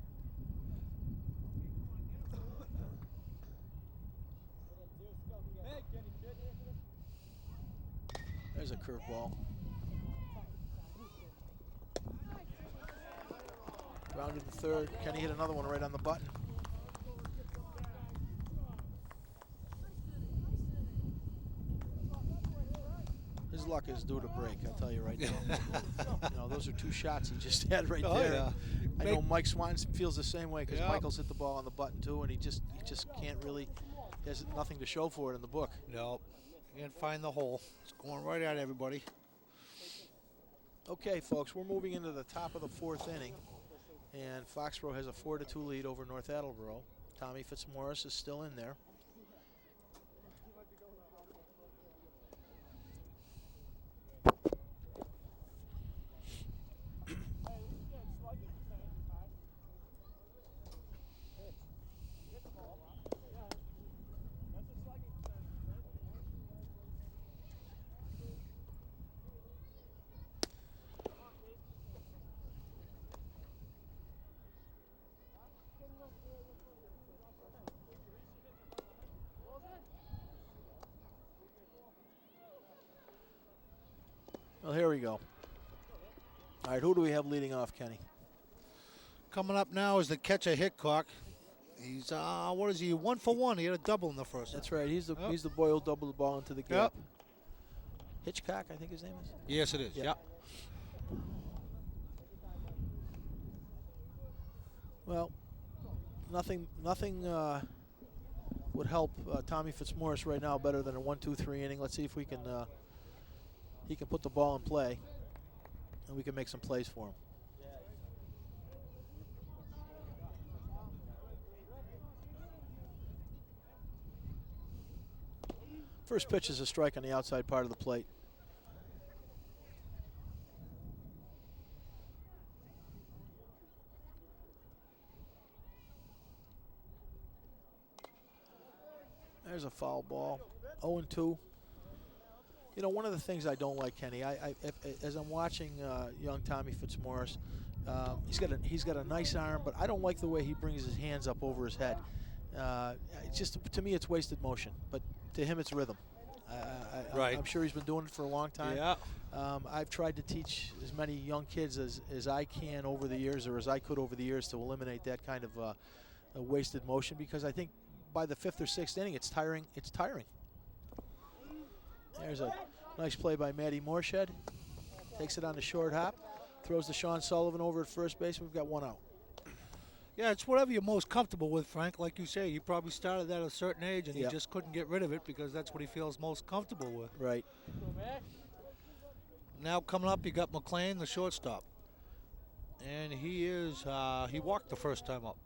There's a curveball. Grounded to third. Kenny hit another one right on the button. His luck is due to break, I'll tell you right now. Those are 2 shots he just had right there. Yeah. I know Mike Swanton feels the same way because Michael's hit the ball on the button too, and he just can't really. He has nothing to show for it in the book. No, can't find the hole. It's going right at everybody. Okay, folks, we're moving into the top of the 4th inning, and Foxborough has a 4-2 lead over North Attleboro. Tommy Fitzmaurice is still in there. Well, here we go. All right, who do we have leading off, Kenny? Coming up now is the catcher Hickok. He's what is he? 1 for 1. He had a double in the first. That's right. He's the boy who doubled the ball into the gap. Hitchcock, I think his name is. Yes, it is. Yep. Well, nothing would help Tommy Fitzmaurice right now better than a 1-2-3 inning. Let's see if we can. He can put the ball in play, and we can make some plays for him. First pitch is a strike on the outside part of the plate. There's a foul ball. 0-2. You know, one of the things I don't like, Kenny, as I'm watching young Tommy Fitzmaurice, he's got a nice arm, but I don't like the way he brings his hands up over his head. It's just, to me, it's wasted motion, but to him, it's rhythm. Right. I'm sure he's been doing it for a long time. Yeah. I've tried to teach as many young kids as I can over the years, or as I could over the years, to eliminate that kind of a wasted motion, because I think by the 5th or 6th inning, it's tiring. It's tiring. There's a nice play by Matty Moorshed. Takes it on the short hop. Throws to Sean Sullivan over at first base. We've got 1 out. Yeah, it's whatever you're most comfortable with, Frank. Like you say, he probably started that at a certain age, and he just couldn't get rid of it because that's what he feels most comfortable with. Right. Now coming up, you got McLean, the shortstop. And he walked the first time up.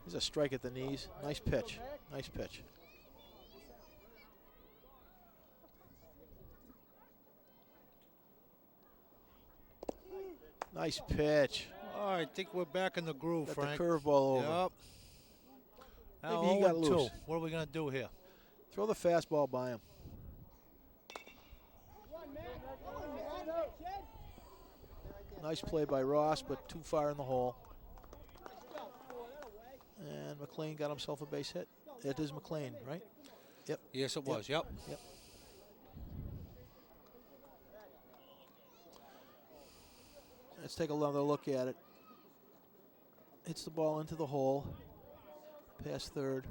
There's a strike at the knees. Nice pitch. Nice pitch. Nice pitch. All right, I think we're back in the groove, Got Frank. the curveball over. Yep. Now Maybe he got loose. What are we going to do here? Throw the fastball by him. Nice play by Ross, but too far in the hole. And McLean got himself a base hit. It is McLean, right? Yep. Yes, it was. Yep. Yep. Let's take another look at it. Hits the ball into the hole. Past third.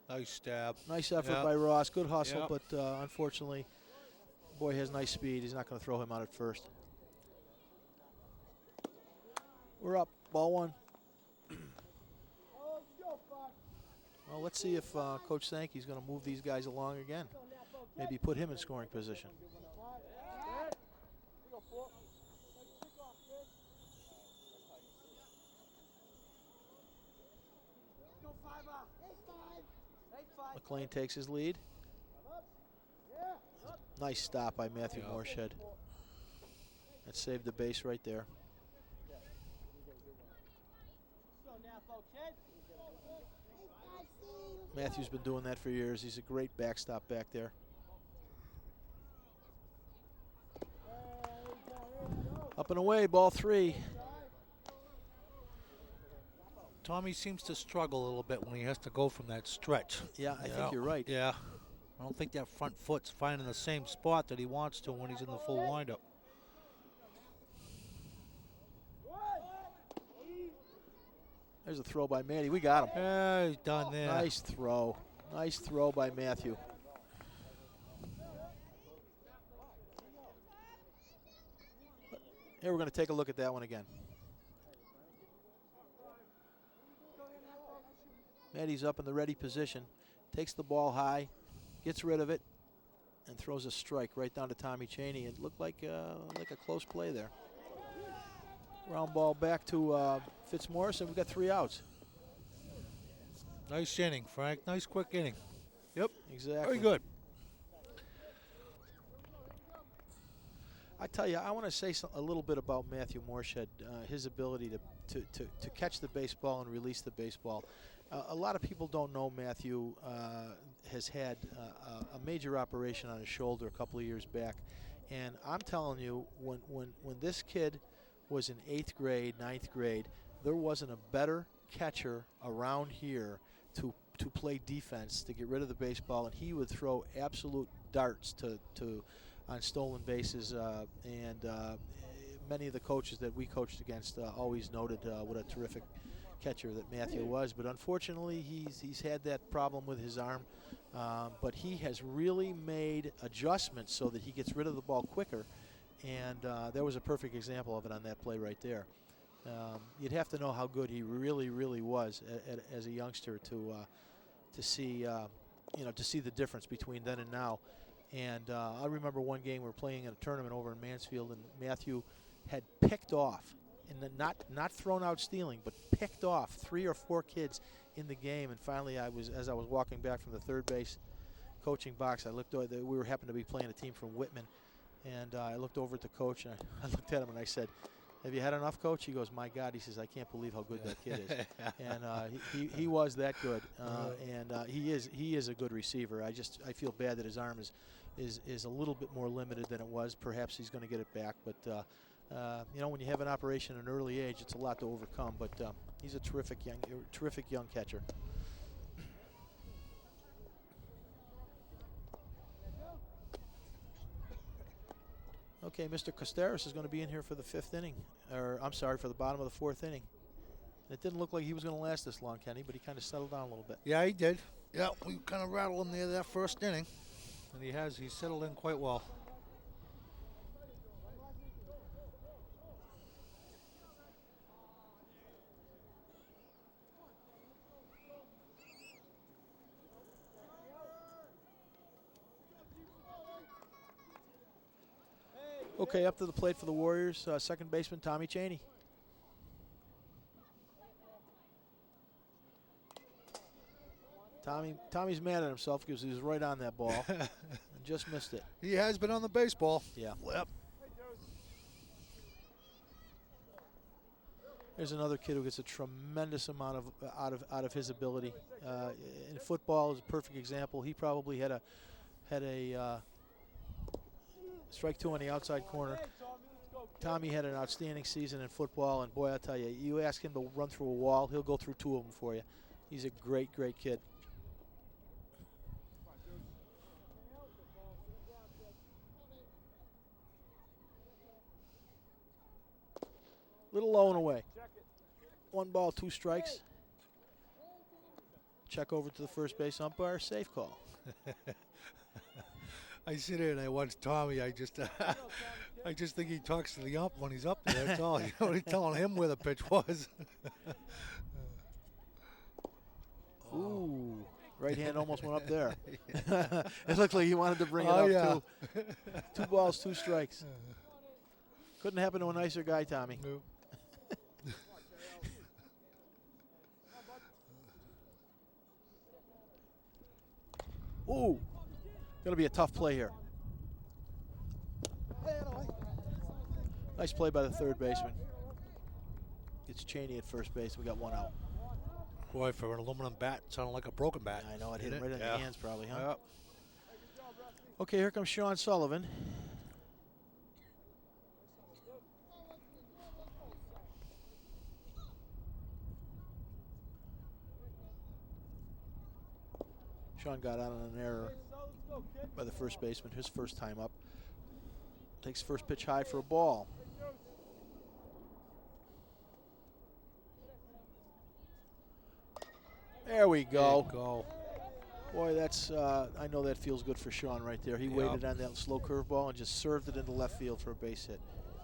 Nice stab. Nice effort by Ross. Good hustle, Yep. but unfortunately, boy has nice speed. He's not going to throw him out at first. We're up. Ball 1. Well, let's see if Coach Sankey's going to move these guys along again. Maybe put him in scoring position. McLean takes his lead. Nice stop by Matthew Moorshed. That saved the base right there. Matthew's been doing that for years. He's a great backstop back there. Up and away, ball 3. Tommy seems to struggle a little bit when he has to go from that stretch. Yeah, I think you're right. Yeah. I don't think that front foot's finding the same spot that he wants to when he's in the full windup. There's a throw by Matty. We got him. Yeah, he's done there. Nice throw. Nice throw by Matthew. Here, we're going to take a look at that one again. Matty's up in the ready position. Takes the ball high. Gets rid of it. And throws a strike right down to Tommy Chaney. It looked like a close play there. Round ball back to Fitzmaurice, and we've got 3 outs. Nice inning, Frank. Nice quick inning. Yep, exactly. Very good. I tell you, I want to say a little bit about Matthew Moorshed, his ability to catch the baseball and release the baseball. A lot of people don't know Matthew has had a major operation on his shoulder a couple of years back. And I'm telling you, when this kid was in 8th grade, 9th grade, there wasn't a better catcher around here to play defense, to get rid of the baseball, and he would throw absolute darts on stolen bases, and many of the coaches that we coached against always noted what a terrific catcher that Matthew was. But unfortunately, he's had that problem with his arm, but he has really made adjustments so that he gets rid of the ball quicker, and there was a perfect example of it on that play right there. You'd have to know how good he really, really was as a youngster to see, to see the difference between then and now. And I remember one game we were playing in a tournament over in Mansfield, and Matthew had picked off, and not thrown out stealing, but picked off 3 or 4 kids in the game. And finally, as I was walking back from the third base coaching box, I looked over. We happened to be playing a team from Whitman, and I looked over at the coach, and I looked at him and I said, "Have you had enough, Coach?" He goes, "My God," he says, "I can't believe how good that kid is." And he was that good, and he is a good receiver. I feel bad that his arm is a little bit more limited than it was. Perhaps he's going to get it back, but when you have an operation at an early age, it's a lot to overcome. But he's a terrific young catcher. Okay, Mr. Costeras is going to be in here for the 5th inning, or I'm sorry, for the bottom of the 4th inning. It didn't look like he was going to last this long, Kenny, but he kind of settled down a little bit. Yeah, he did. Yeah, we kind of rattled him there that first inning, and he's settled in quite well. Okay, up to the plate for the Warriors, second baseman Tommy Chaney. Tommy's mad at himself because he was right on that ball and just missed it. He has been on the baseball. Yeah. Yep. There's another kid who gets a tremendous amount out of his ability. In football is a perfect example. He probably had a strike 2 on the outside corner. Tommy had an outstanding season in football, and boy, I'll tell you, you ask him to run through a wall, he'll go through 2 of them for you. He's a great kid. Little low and away. 1 ball, 2 strikes. Check over to the first base umpire, safe call. I sit here and I watch Tommy. I just think he talks to the ump when he's up there. That's all. He's telling him where the pitch was. Ooh, right hand almost went up there. It looked like he wanted to bring it up too. 2 balls, 2 strikes. Couldn't happen to a nicer guy, Tommy. Nope. Ooh, going to be a tough play here. Nice play by the third baseman. It's Chaney at first base. We got 1 out. Boy, for an aluminum bat, it sounded like a broken bat. I know, it hit him right in the hands probably, huh? Yep. Okay, here comes Sean Sullivan. Sean got out on an error by the first baseman, his first time up. Takes first pitch high for a ball. There we go. There you go. Boy, that's, I know that feels good for Sean right there. He waited on that slow curveball and just served it into left field for a base hit.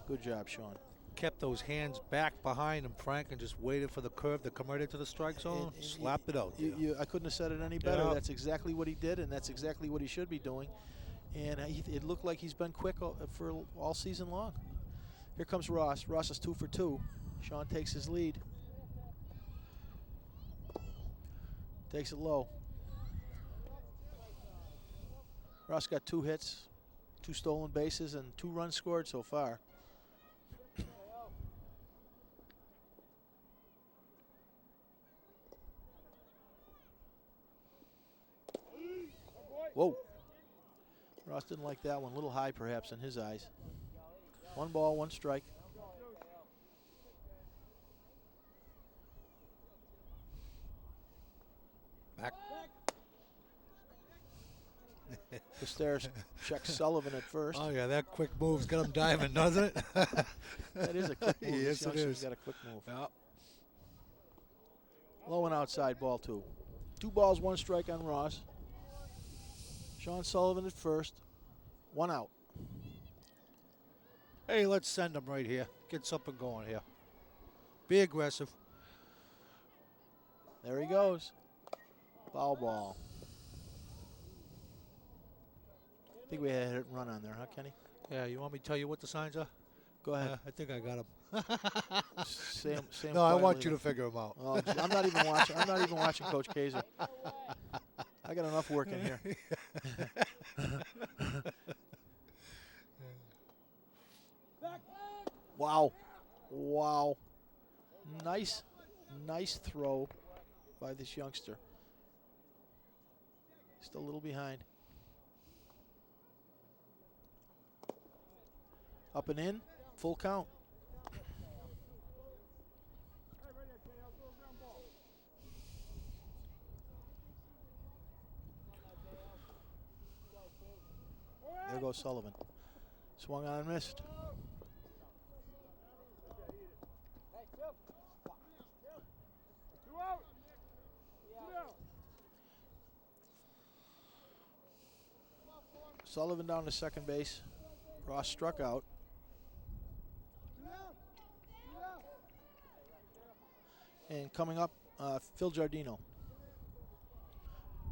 Good job, Sean. Kept those hands back behind him, Frank, and just waited for the curve to come right into the strike zone. Slapped it out. I couldn't have said it any better. Yeah. That's exactly what he did, and that's exactly what he should be doing. And it looked like he's been quick for all season long. Here comes Ross. Ross is 2 for 2. Sean takes his lead. Takes it low. Ross got 2 hits, 2 stolen bases, and 2 runs scored so far. Whoa. Ross didn't like that one. A little high, perhaps, in his eyes. 1 ball, 1 strike. Back. Costeras checks Sullivan at first. Oh, yeah, that quick move's got him diving, doesn't it? That is a quick move. Yes, it is. Got a quick move. Yep. Low and outside, ball 2. 2 balls, 1 strike on Ross. Sean Sullivan at first. 1 out. Hey, let's send him right here. Get something going here. Be aggressive. There he goes. Foul ball. I think we had a hit and run on there, huh, Kenny? Yeah, you want me to tell you what the signs are? Go ahead. I think I got them. Sam No, I want quietly you to then. figure them out. Oh, I'm not even watching. I'm not even watching Coach Kaiser. I got enough work in here. Wow. Wow. Nice throw by this youngster. Still a little behind. Up and in, full count. There goes Sullivan. Swung on and missed. Sullivan down to second base. Ross struck out. And coming up, Phil Giardino.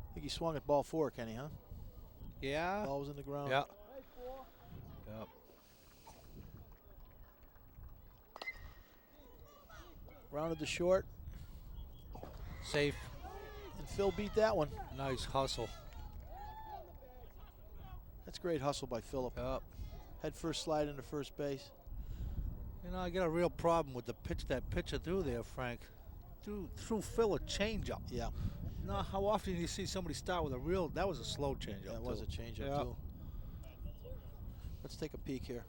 I think he swung at ball 4, Kenny, huh? Yeah. Ball was in the ground. Yeah. Yep. Rounded the short. Safe. And Phil beat that one. Nice hustle. That's great hustle by Phillip. Yep. Head first slide into first base. You know, I got a real problem with the pitch that pitcher threw there, Frank. Threw Phil a changeup. Yeah. Now, how often do you see somebody start with a real? That was a slow changeup. That was a changeup too. Let's take a peek here.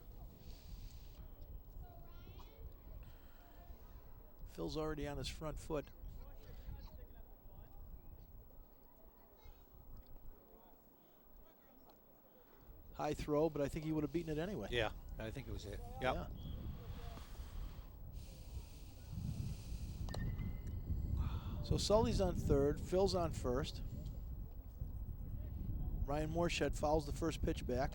Phil's already on his front foot. High throw, but I think he would have beaten it anyway. Yeah, I think it was it. Yep. Yeah. So Sully's on third, Phil's on first. Ryan Morshed fouls the first pitch back.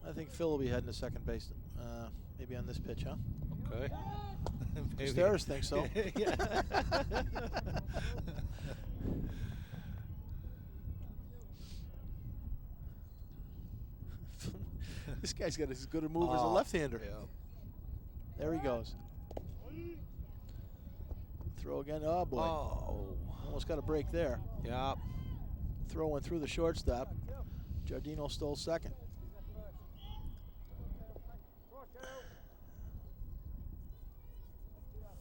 I think Phil will be heading to second base, maybe on this pitch, huh? Okay. Steris thinks so. This guy's got as good a move as a left-hander. Yeah. There he goes. Throw again. Oh, boy. Oh. Almost got a break there. Yeah. Throw went through the shortstop. Giardino stole second.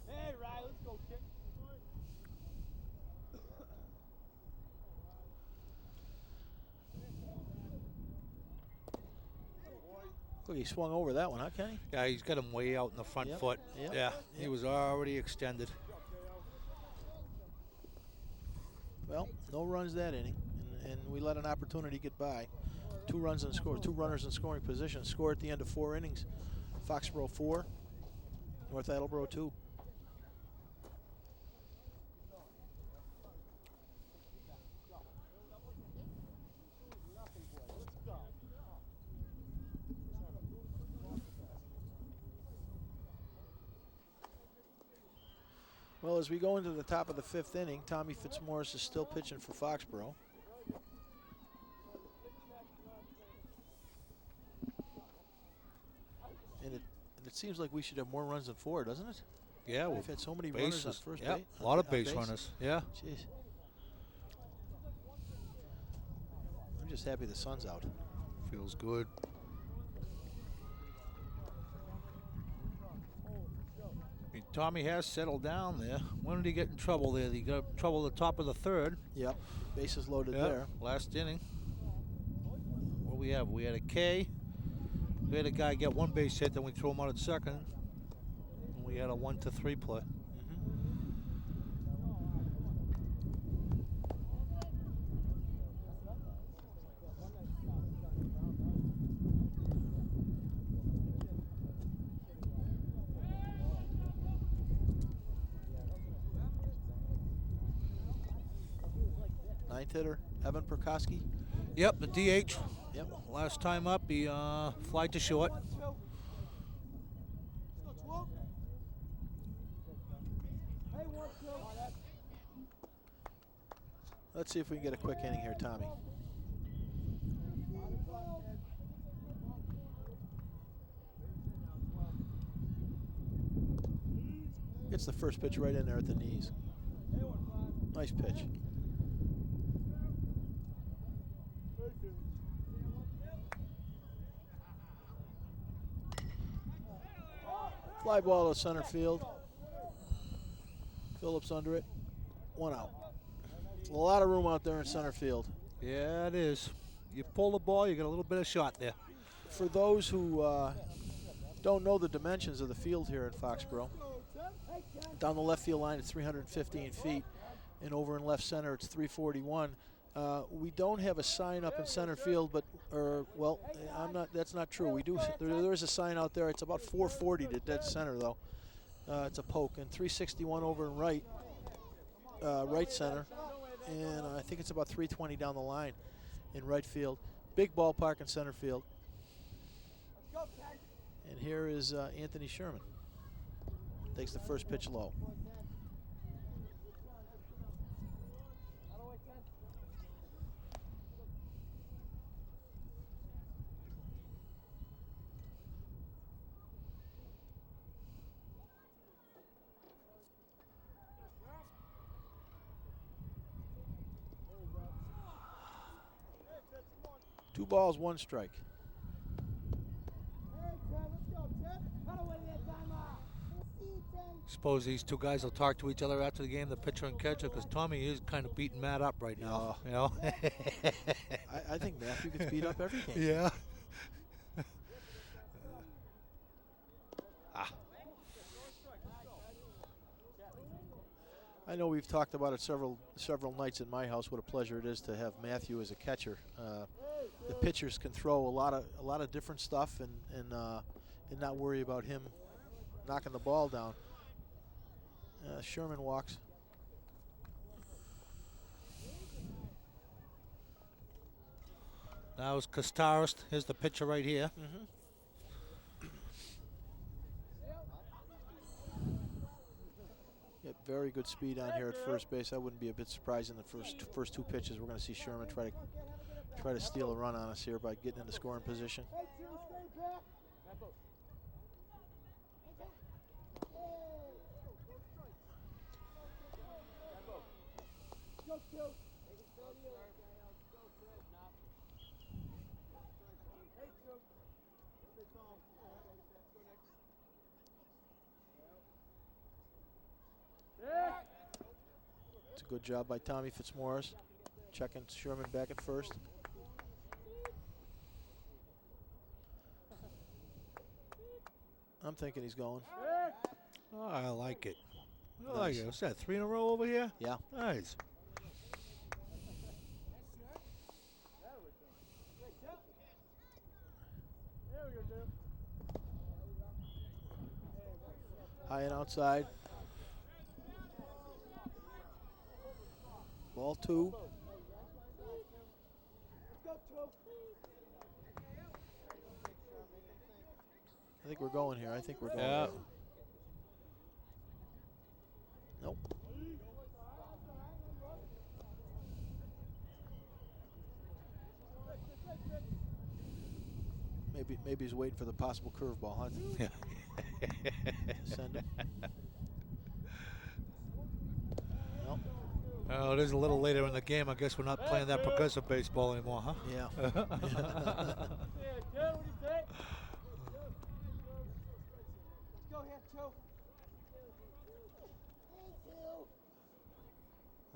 Hey, Ryan, let's go, kid. Look, he swung over that one, huh, Kenny? Yeah, he's got him way out in the front Yep. foot. Yep. Yeah, he Yep. was already extended. Well, no runs that inning, and we let an opportunity get by. 2 runs and score, 2 runners in scoring position. Score at the end of 4 innings. Foxborough 4, North Attleboro 2. Well, as we go into the top of the 5th inning, Tommy Fitzmaurice is still pitching for Foxborough. And it seems like we should have more runs than 4, doesn't it? Yeah, We've had so many runners on first base. A lot of on base runners. Yeah. Jeez. I'm just happy the sun's out. Feels good. I mean, Tommy has settled down there. When did he get in trouble there? He got in trouble at the top of the 3rd. Yep. Bases loaded Yep. there. Last inning. What do we have? We had a K. We had a guy get 1 base hit, then we threw him out at second. And we had a 1-3 play. Ninth hitter, Evan Perkoski. Yep, the DH. Yep. Last time up, he flied to short. Let's see if we can get a quick inning here, Tommy. Gets the first pitch right in there at the knees. Nice pitch. Fly ball to center field. Phillips under it. 1 out. A lot of room out there in center field. Yeah, it is. You pull the ball, you get a little bit of shot there. For those who don't know the dimensions of the field here at Foxborough, down the left field line it's 315 feet, and over in left center it's 341. We don't have a sign up in center field, but well, that's not true. We do. There is a sign out there. It's about 440 to dead center though. It's a poke, and 361 over in right center, and I think it's about 320 down the line in right field. Big ballpark in center field. And here is Anthony Sherman. Takes the first pitch low. Two balls, one strike. Suppose these two guys will talk to each other after the game, the pitcher and catcher, because Tommy is kind of beating Matt up right now. You know? I think Matthew gets beat up every game. Yeah. I know we've talked about it several nights in my house. What a pleasure it is to have Matthew as a catcher. The pitchers can throw a lot of different stuff and not worry about him knocking the ball down. Sherman walks. That was Costaris. Here's the pitcher right here. Got very good speed on here at first base. I wouldn't be a bit surprised in the first two pitches. We're going to see Sherman try to steal a run on us here by getting into scoring position. It's a good job by Tommy Fitzmaurice, checking Sherman back at first. I'm thinking he's going. Oh, I like it. I like it. What's that, 3 in a row over here? Yeah. Nice. High and outside. Ball 2. I think we're going here. I think we're going. Yeah. Nope. Maybe he's waiting for the possible curveball, huh? Yeah. Send him. Nope. Oh, it is a little later in the game. I guess we're not playing that progressive baseball anymore, huh? Yeah.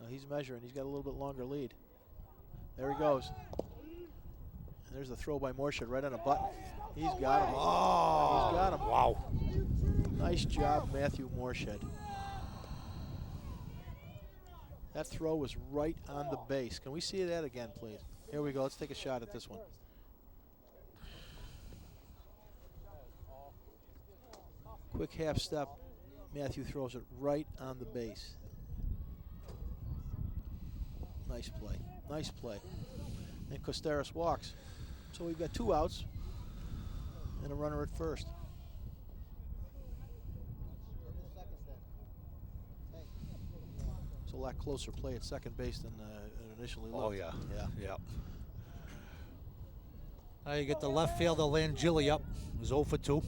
He's measuring. He's got a little bit longer lead. There he goes. And there's a throw by Morshed right on a button. He's got him. Oh, he's got him. Wow. Nice job, Matthew Morshed. That throw was right on the base. Can we see that again, please? Here we go. Let's take a shot at this one. Quick half step. Matthew throws it right on the base. Nice play. Nice play. and Costeras walks. So we've got 2 outs and a runner at first. It's a lot closer play at second base than it initially looked. Oh, yeah. Yeah. Now you get the left fielder, Langilli, up. It was 0 for 2.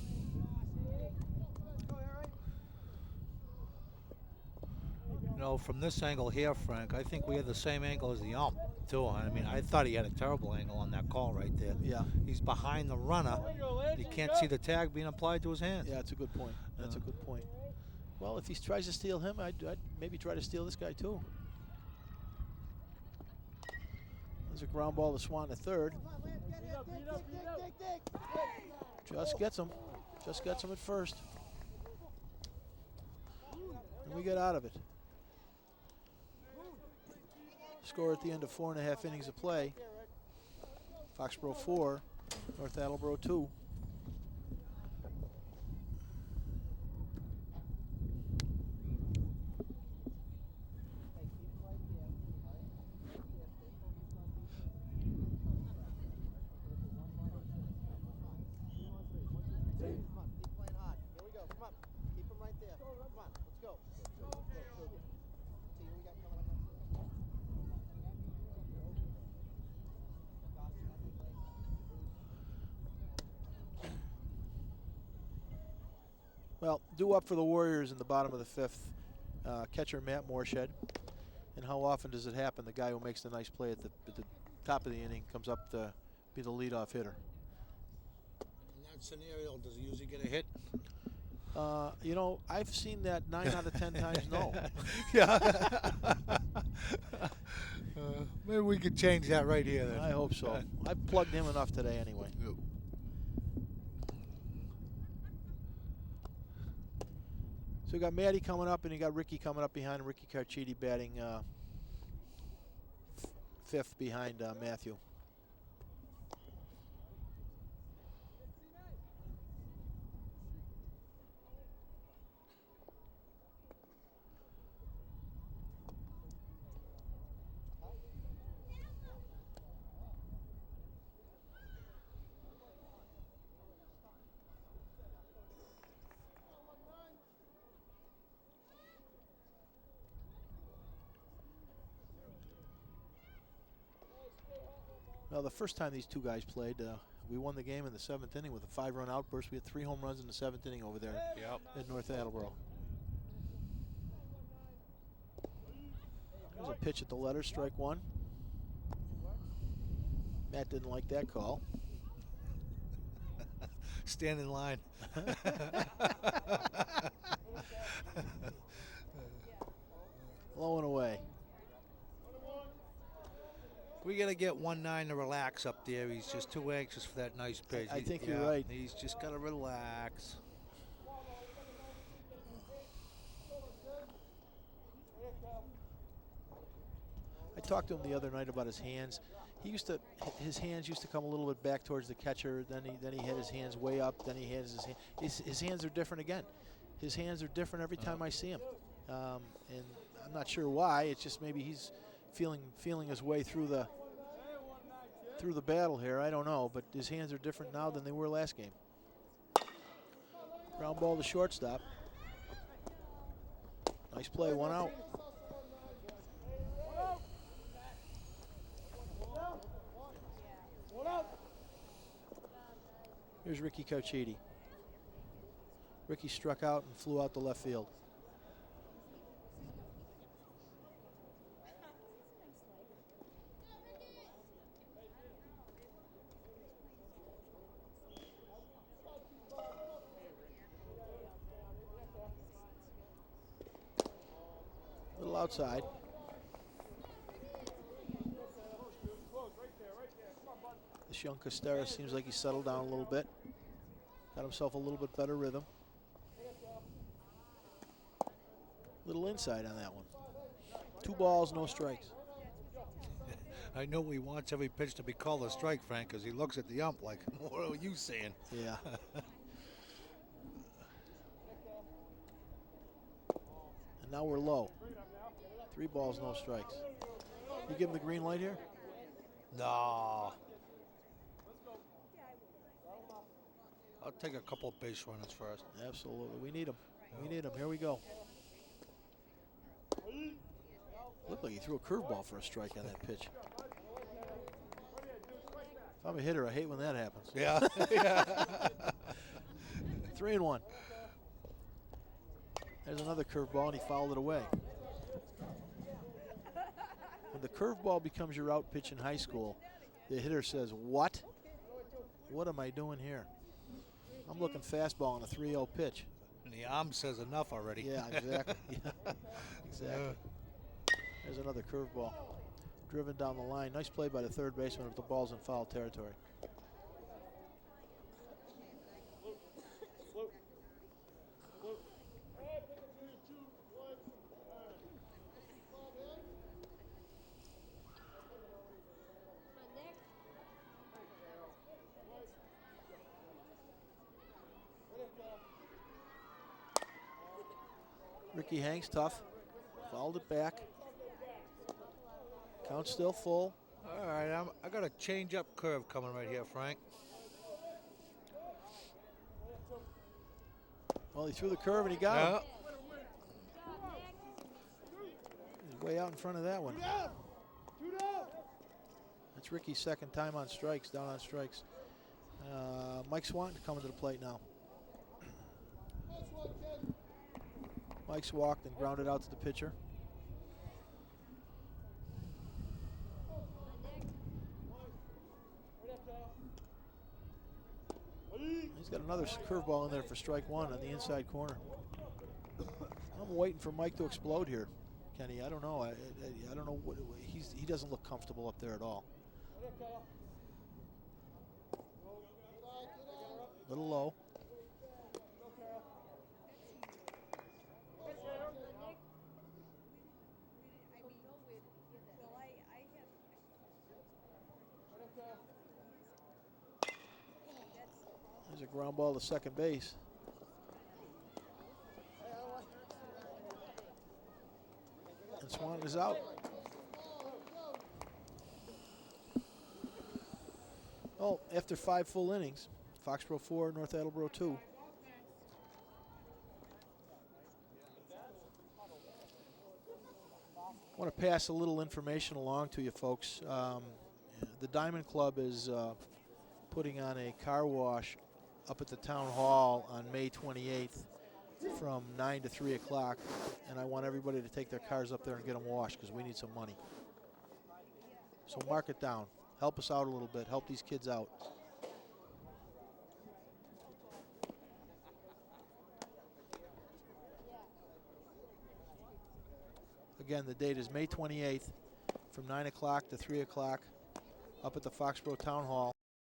You know, from this angle here, Frank, I think we had the same angle as the ump, too. I mean, I thought he had a terrible angle on that call right there. Yeah. He's behind the runner. He can't see the tag being applied to his hand. Yeah, that's a good point. That's a good point. Well, if he tries to steal him, I'd maybe try to steal this guy, too. There's a ground ball to Swan at third. Just gets him. Just gets him at first. And we get out of it. Score at the end of 4.5 innings of play. Foxborough 4, North Attleboro 2. Well, due up for the Warriors in the bottom of the 5th, catcher Matt Morshed. And how often does it happen? The guy who makes the nice play at the top of the inning comes up to be the leadoff hitter. In that scenario, does he usually get a hit? You know, I've seen that 9 out of 10 times no. Yeah. Maybe we could change that right here then. I hope so. I've plugged him enough today anyway. Yep. So we got Maddie coming up, and you got Ricky coming up behind him. Ricky Carchidi batting 5th behind Matthew. Well, the first time these two guys played, we won the game in the 7th inning with a 5-run outburst. We had 3 home runs in the 7th inning over there at North Attleboro. There's a pitch at the letter, strike 1. Matt didn't like that call. Stand in line. Low and away. We got to get 1-9 to relax up there. He's just too anxious for that nice pitch. I think you're right. He's just got to relax. I talked to him the other night about his hands. His hands used to come a little bit back towards the catcher. Then he had his hands way up. Then he has his hands are different again. His hands are different every time I see him, and I'm not sure why. It's just maybe he's feeling his way through the battle here. I don't know, but his hands are different now than they were last game. Ground ball to shortstop. Nice play, 1 out. Here's Ricky Carchidi. Ricky struck out and flew out to left field. Little outside. This young Costeras seems like he's settled down a little bit. Got himself a little bit better rhythm. Little inside on that one. 2 balls, no strikes. I know he wants every pitch to be called a strike, Frank, because he looks at the ump like, what are you saying? Yeah. And now we're low. 3 balls, no strikes. You give him the green light here? No. I'll take a couple of base runners first. Absolutely. We need him. We need him. Here we go. Looked like he threw a curveball for a strike on that pitch. If I'm a hitter, I hate when that happens. Yeah. 3-1. There's another curveball, and he fouled it away. When the curveball becomes your out pitch in high school, the hitter says, "What? What am I doing here? I'm looking fastball on a 3-0 pitch." And the arm says enough already. Yeah, exactly. Yeah, exactly. There's another curveball. Driven down the line. Nice play by the third baseman, but the ball's in foul territory. Ricky Hanks, tough. Fouled it back. Count still full. All right, I got a change-up curve coming right here, Frank. Well, he threw the curve and he got him. He's way out in front of that one. That's Ricky's second time on strikes, down on strikes. Mike Swanton coming to the plate now. Mike's walked and grounded out to the pitcher. He's got another curveball in there for strike one on the inside corner. I'm waiting for Mike to explode here, Kenny. I don't know. I don't know what he doesn't look comfortable up there at all. A little low. There's a ground ball to second base. And Swanton is out. Well, after 5 full innings, Foxborough 4, North Attleboro 2. I want to pass a little information along to you folks. The Diamond Club is putting on a car wash up at the town hall on May 28th from 9 to 3 o'clock, and I want everybody to take their cars up there and get them washed because we need some money. So mark it down. Help us out a little bit. Help these kids out. Again, the date is May 28th from 9 o'clock to 3 o'clock up at the Foxborough Town Hall.